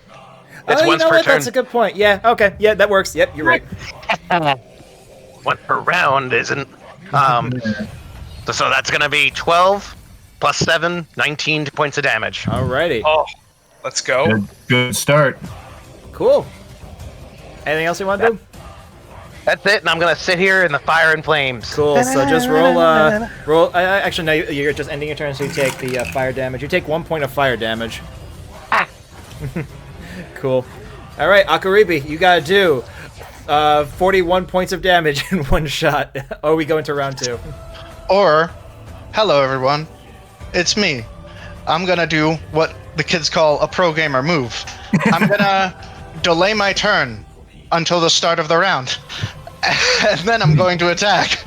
It's Oh, you once know per what? turn. That's a good point. Yeah, okay. Yeah, that works. Yep, you're right. One per round isn't. So that's gonna be 12 plus 7, 19 points of damage. Alrighty. Oh, let's go. good start. Cool. Anything else you want to do? That's it, and I'm gonna sit here in the fire and flames. Cool. So just roll. Actually, no. You're just ending your turn, so you take the fire damage. You take 1 point of fire damage. Ah. Cool. All right, Akaribi, you gotta do 41 points of damage in one shot. Or we go into round 2. Or, hello everyone, it's me. I'm gonna do what the kids call a pro gamer move. I'm gonna delay my turn until the start of the round, and then I'm going to attack.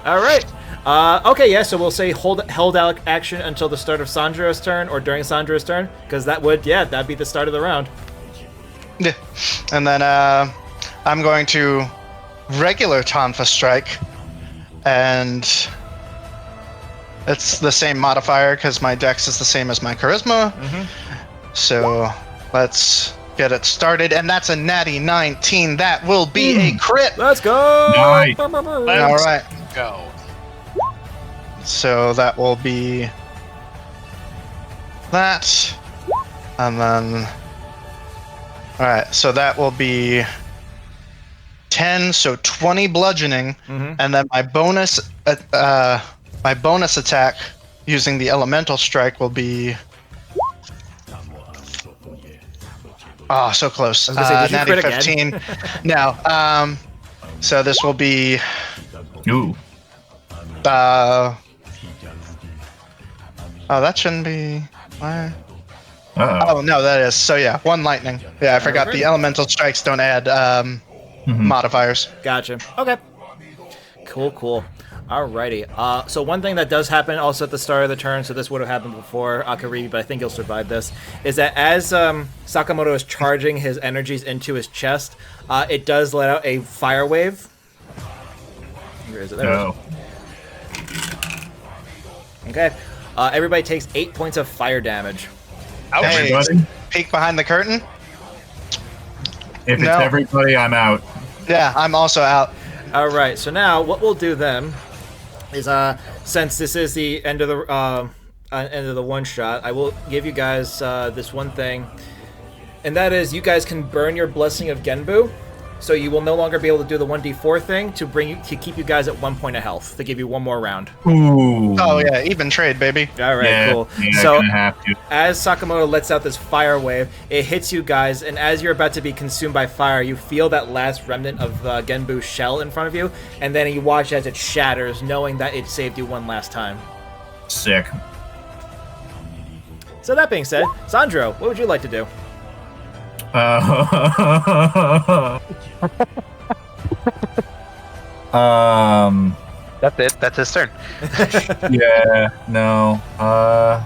All right. Okay, yeah. So we'll say held out action until the start of Sandra's turn, or during Sandra's turn, because that'd be the start of the round. Yeah. And then I'm going to regular Tonfa Strike, and it's the same modifier because my dex is the same as my charisma. So let's get it started, and that's a natty 19. That will be a crit. Let's go! Nice. All right. Go. So that will be that, and then all right. So that will be 10, so 20 bludgeoning, and then my bonus attack using the elemental strike will be. Oh, so close. I was gonna say, did you natty crit 15. No. So this will be. Ooh. Oh, that shouldn't be. Why? Uh-oh. Oh no, that is. So yeah, 1 lightning. Yeah, I forgot the elemental strikes don't add modifiers. Gotcha. Okay. Cool. Alrighty. So one thing that does happen also at the start of the turn, so this would have happened before Akaribi, but I think he'll survive this, is that as Sakamoto is charging his energies into his chest, it does let out a fire wave. Where is it? There it is. Okay. Everybody takes 8 points of fire damage. Ouch. Hey, Everybody? peek behind the curtain. If it's No. everybody, I'm out. Yeah, I'm also out. Alright, so now what we'll do then is, since this is the end of the one shot, I will give you guys this one thing, and that is you guys can burn your Blessing of Genbu, so you will no longer be able to do the 1d4 thing to keep you guys at 1 point of health to give you one more round. Ooh. Oh yeah, even trade, baby. All right, Yeah, cool. yeah, So gonna have to. as Sakamoto lets out this fire wave, it hits you guys, and as you're about to be consumed by fire, you feel that last remnant of Genbu's shell in front of you, and then you watch as it shatters, knowing that it saved you one last time. Sick. So that being said, Sandro, what would you like to do? That's it. That's his turn. Yeah, no. I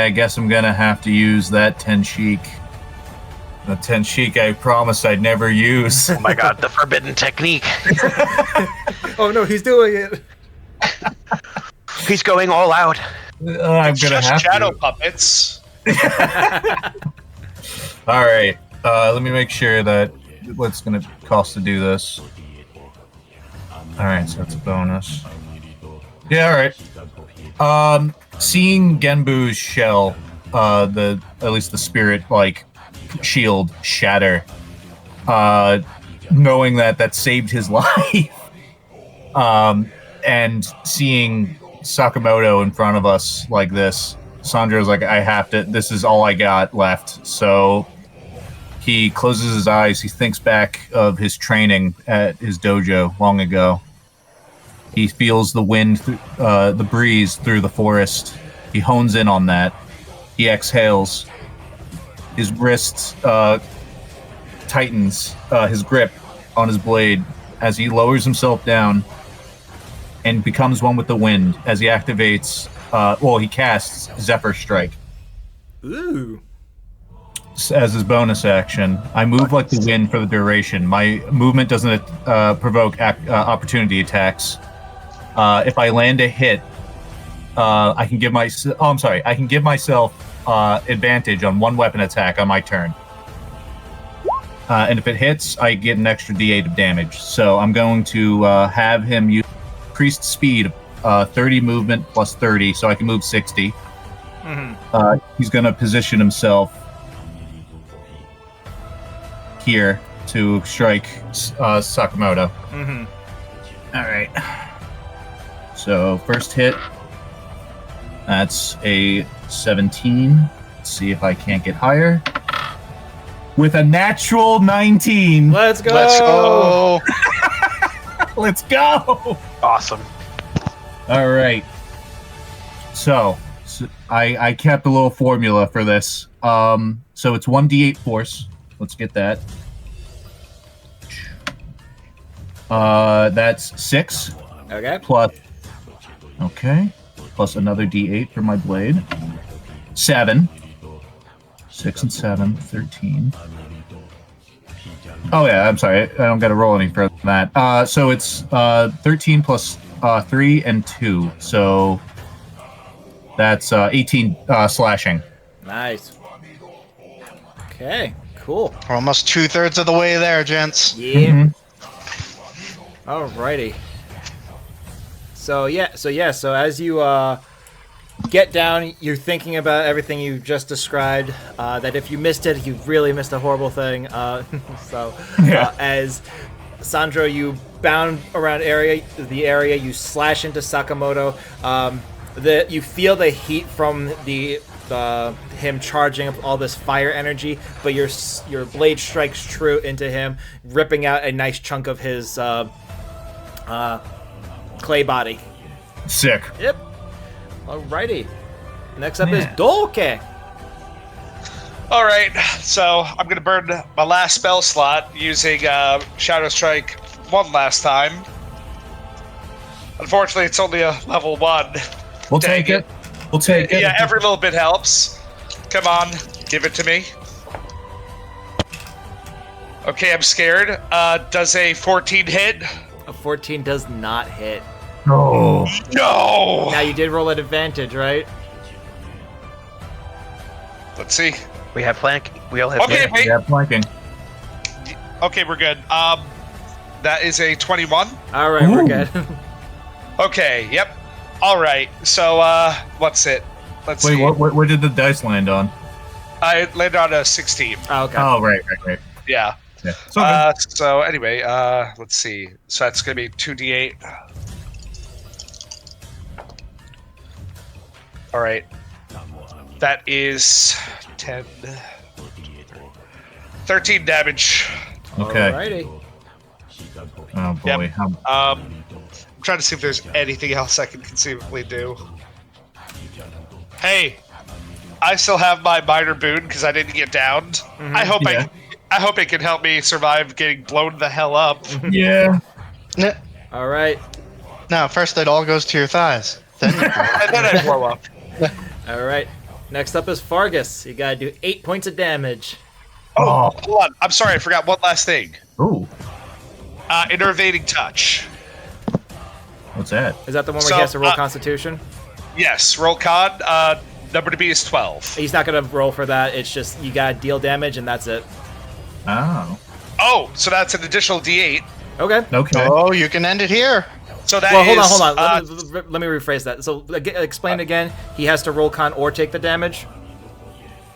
guess I'm gonna have to use that Tenshik. The Tenshik I promised I'd never use. Oh my god, the forbidden technique. Oh no, he's doing it! He's going all out. I'm It's gonna just have shadow to. puppets. All right. Let me make sure that what's gonna cost to do this. All right, so that's a bonus. Yeah, all right. Seeing Genbu's shell, at least the spirit shield shatter, knowing that saved his life, and seeing Sakamoto in front of us like this, Sandra's like, I have to. This is all I got left. So he closes his eyes. He thinks back of his training at his dojo long ago. He feels the wind, the breeze through the forest. He hones in on that. He exhales. His wrist tightens his grip on his blade as he lowers himself down and becomes one with the wind as he activates. He casts Zephyr Strike. Ooh. As his bonus action. I move like the wind for the duration. My movement doesn't provoke opportunity attacks. If I land a hit, I can give myself advantage on one weapon attack on my turn. And if it hits, I get an extra D8 of damage. So I'm going to have him use increased speed, 30 movement plus 30, so I can move 60. He's going to position himself here to strike Sakamoto. All right. So first hit, that's a 17. Let's see if I can't get higher. With a natural 19. Let's go! Let's go. Let's go! Awesome. All right. So I kept a little formula for this. So it's 1d8 force. Let's get that. That's 6 Okay. plus. Okay. Plus another d8 for my blade. 7. 6 and 7, 13. Oh yeah, I'm sorry. I don't got to roll any further than that. So it's 13 plus 3 and 2. So that's 18 slashing. Nice. Okay. Cool. We're almost 2/3 of the way there, gents. Yeah. Mhm. Alrighty. So as you get down, you're thinking about everything you just described. That if you missed it, you really missed a horrible thing. As Sandro, you bound around the area, you slash into Sakamoto. You feel the heat from him charging up all this fire energy, but your blade strikes true into him, ripping out a nice chunk of his clay body. Sick. Yep. Alrighty. Next up is Man. Dolke. All right, so I'm gonna burn my last spell slot using Shadow Strike one last time. Unfortunately, it's only a level 1. We'll Dang take it. We'll take it. Yeah, every little bit helps. Come on, give it to me. Okay, I'm scared. Does a 14 hit? A 14 does not hit. No. No! Now you did roll at advantage, right? Let's see. We have flank. We all have Okay, flank. wait. Yeah, flanking. Okay, we're good. That is a 21. All right, we're Ooh. good. Okay, yep. All right, so, what's it? Let's Wait, see. where did the dice land on? I landed on a 16. Oh, okay. Oh, right. Yeah. Yeah. So good. So anyway, let's see. So that's gonna be 2d8. All right. That is 10, 13 damage. Okay. Alrighty. Oh boy. Yep. I'm trying to see if there's anything else I can conceivably do. Hey, I still have my minor boon because I didn't get downed. I hope Yeah. I hope it can help me survive getting blown the hell up. Yeah. N- All right. No, first it all goes to your thighs. Then you And then I blow up. All right. Next up is Fargus. You gotta do 8 points of damage. Oh, hold on. I'm sorry, I forgot one last thing. Ooh. Innervating touch. What's that? Is that the one where So, he has to roll uh, Constitution? Yes, roll con. Number to be is 12. He's not gonna roll for that. It's just you gotta deal damage and that's it. Oh. Oh, so that's an additional d8. Okay. Okay. Oh, you can end it here. So that Well, hold is, on. Let me rephrase that. So explain again. He has to roll con or take the damage.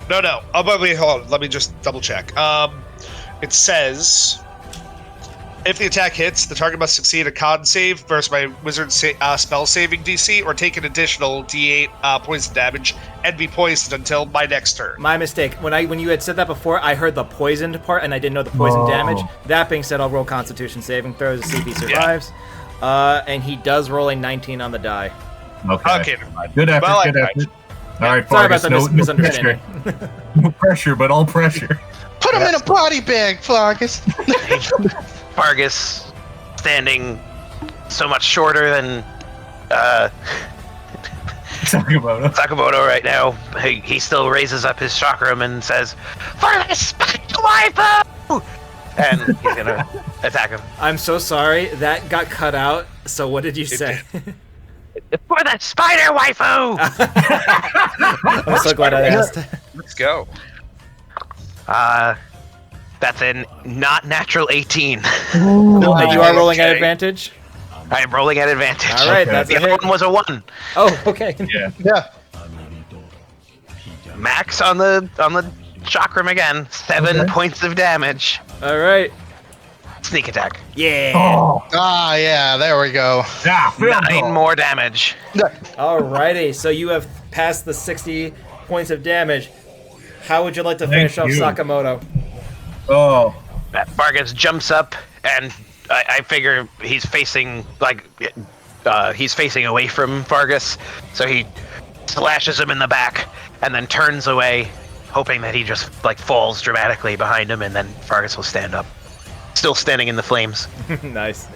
No. Oh, but wait, hold on. Let me just double check. It says, if the attack hits, the target must succeed a con save versus my wizard spell saving DC, or take an additional d8 poison damage and be poisoned until my next turn. My mistake. When you had said that before, I heard the poisoned part and I didn't know the poison Whoa. damage. That being said, I'll roll Constitution saving throws to see if he survives. And he does roll a 19 on the die. Okay, never mind. Good effort. Well, Good I- effort. All right, Sorry about Fargus. the No misunderstanding. pressure. No pressure, but all pressure. Put him in a body bag, Fargus. Fargus standing so much shorter than Talking about it. Sakamoto right now. He still raises up his chakram and says, "For the spectre waifu!" And he's gonna attack him. I'm so sorry. That got cut out. So what did you say? For the spider waifu! I'm so glad I asked. Let's go. That's a not natural 18. And you are rolling at Okay. advantage? I am rolling at advantage. All right, Okay. that's The a other hit. one was a 1. Oh, okay. Yeah. Yeah. Max on the chakram again. 7 Okay. points of damage. All right. Sneak attack. Yeah. Oh. Ah, yeah, there we go. Yeah. 9 more damage. Alrighty. So you have passed the 60 points of damage. How would you like to finish off you. Sakamoto? Oh. Vargas jumps up, and I figure he's facing he's facing away from Vargas, so he slashes him in the back, and then turns away, hoping that he just falls dramatically behind him, and then Vargas will stand up. still standing in the flames. Nice.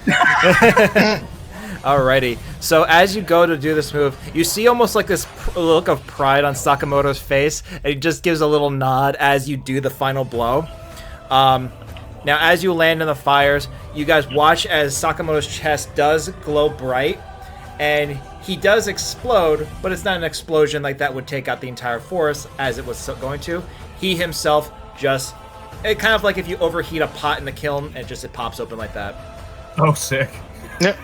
Alrighty. So as you go to do this move, you see almost like this look of pride on Sakamoto's face, and he just gives a little nod as you do the final blow. Now, as you land in the fires, you guys watch as Sakamoto's chest does glow bright, and he does explode, but it's not an explosion like that would take out the entire forest as it was going to. He himself just, it kind of like if you overheat a pot in the kiln and it pops open like that. Oh, sick. Yep.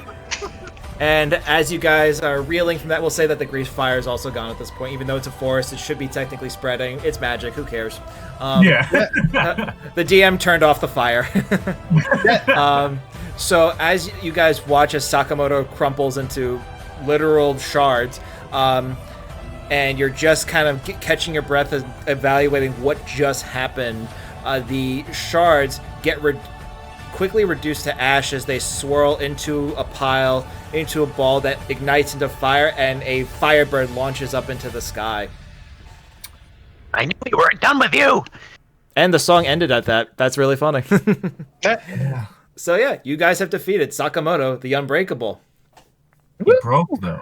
And as you guys are reeling from that, we'll say that the grease fire is also gone at this point. Even though it's a forest, it should be technically spreading. It's magic. Who cares? Yeah. The DM turned off the fire. So as you guys watch as Sakamoto crumples into literal shards, and you're just kind of catching your breath and evaluating what just happened, the shards get quickly reduced to ash as they swirl into a pile, into a ball that ignites into fire, and a firebird launches up into the sky. I knew we weren't done with you. And the song ended at that. That's really funny. Yeah. So yeah, you guys have defeated Sakamoto, the Unbreakable. He broke, though.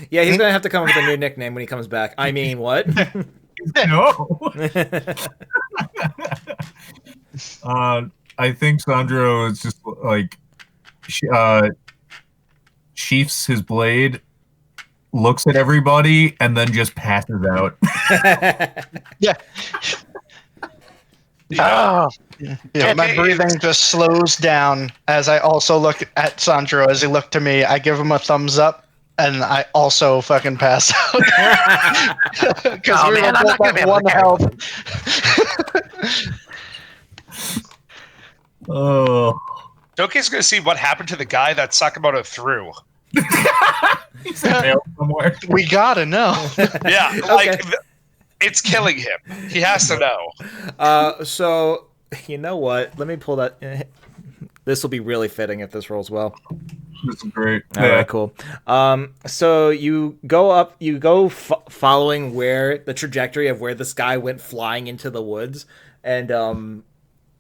Yeah, he's gonna have to come up with a new nickname when he comes back. I mean, what? No. I think Sandro is just like sheaths his blade, looks at everybody, and then just passes out. Yeah. Yeah. Yeah, my breathing just slows down as I also look at Sandro. As he looked to me, I give him a thumbs up, and I also fucking pass out. Because Oh, we man, were I'm not both gonna be at able one to health. Oh. Doki's gonna see what happened to the guy that Sakamoto threw. He's nailed somewhere. We gotta know. Yeah, like it's killing him. He has to know. So you know what? Let me pull that. This will be really fitting if this rolls well. This is great. All right, cool. So you go up, following where the trajectory of where this guy went flying into the woods, and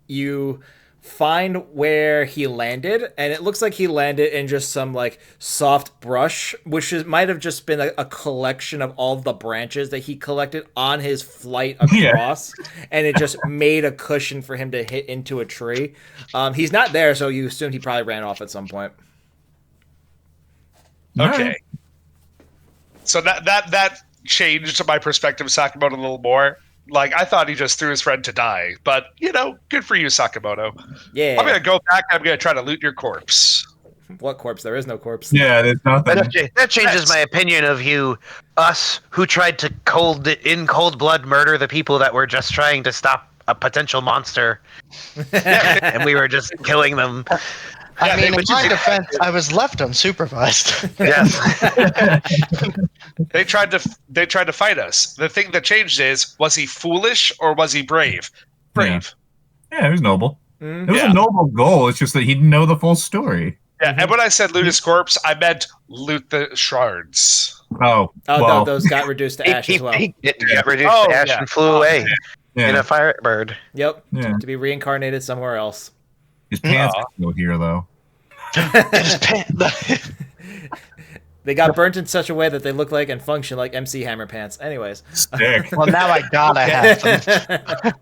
you find where he landed, and it looks like he landed in just some like soft brush, which might have just been a collection of all the branches that he collected on his flight across, and it just made a cushion for him to hit into a tree. He's not there, so you assume he probably ran off at some point. Okay. Right. So that changed my perspective of Sakamoto a little more. Like, I thought he just threw his friend to die. But, good for you, Sakamoto. Yeah. I'm going to go back. I'm going to try to loot your corpse. What corpse? There is no corpse. Yeah, there's nothing. That changes my opinion of us who tried to in cold blood murder the people that were just trying to stop a potential monster. And we were just killing them. I mean, in my defense, I was left unsupervised. Yes. They tried to fight us. The thing that changed was he foolish or was he brave? Brave. Yeah, it was noble. Mm. It was a noble goal. It's just that he didn't know the full story. Yeah, and when I said loot his corpse, I meant loot the shards. Oh, Oh, well, no, those got reduced to ash as well. He got reduced to ash and flew away yeah. in a firebird. Yep. Yeah. To be reincarnated somewhere else. His pants are still here, though. They got burnt in such a way that they look like and function like MC Hammer pants. Anyways. Sick. Well, now I gotta have them.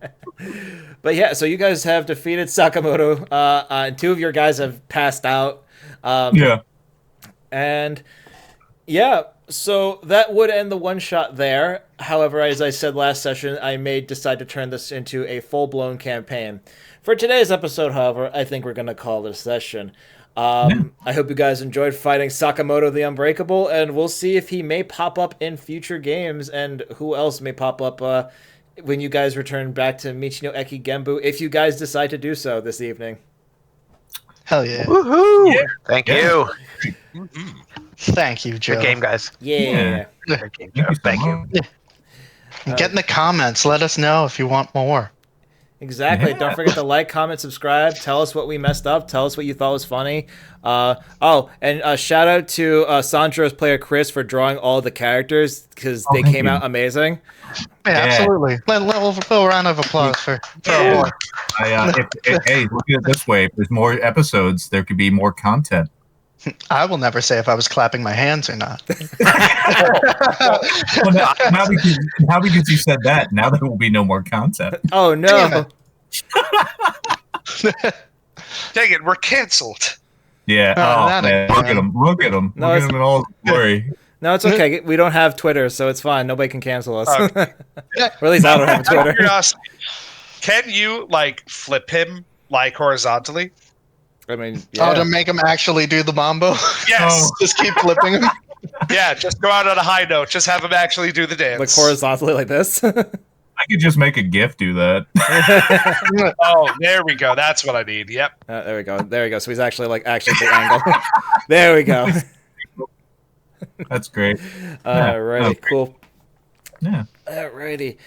But yeah, so you guys have defeated Sakamoto. And two of your guys have passed out. Yeah. And yeah, so that would end the one shot there. However, as I said last session, I may decide to turn this into a full-blown campaign. For today's episode, however, I think we're going to call it a session. I hope you guys enjoyed fighting Sakamoto the Unbreakable, and we'll see if he may pop up in future games, and who else may pop up when you guys return back to Michi no Eki Genbu, if you guys decide to do so this evening. Hell yeah. Woohoo! Yeah. Thank you. Thank you, Joe. Good game, guys. Yeah. Good game, Joe. Thank you. Get in the comments. Let us know if you want more. Exactly. Yeah. Don't forget to like, comment, subscribe. Tell us what we messed up. Tell us what you thought was funny. And shout out to Sandra's player Chris for drawing all the characters because they thank came you. out amazing. Yeah, absolutely. Little round of applause for our boy. Hey, look at it this way: if there's more episodes, there could be more content. I will never say if I was clapping my hands or not. Well, now because you said that, now there will be no more content. Oh Damn no! it. Dang it, we're canceled. Yeah. Not Man, again. look at him. No, Look at it's- him in all his glory. No, it's okay. We don't have Twitter, so it's fine. Nobody can cancel us. Okay. Or at least I don't have a Out of Twitter. curiosity, can you like flip him like horizontally? I mean, Oh, yeah. to make him actually do the mambo? Yes. Just keep flipping him? Yeah, just go out on a high note. Just have him actually do the dance. Like horizontally like this. I could just make a GIF do that. Oh, there we go. That's what I need. Yep. There we go. There we go. So he's actually the angle. There we go. That's great. Alrighty, Okay. cool. Yeah. Alrighty.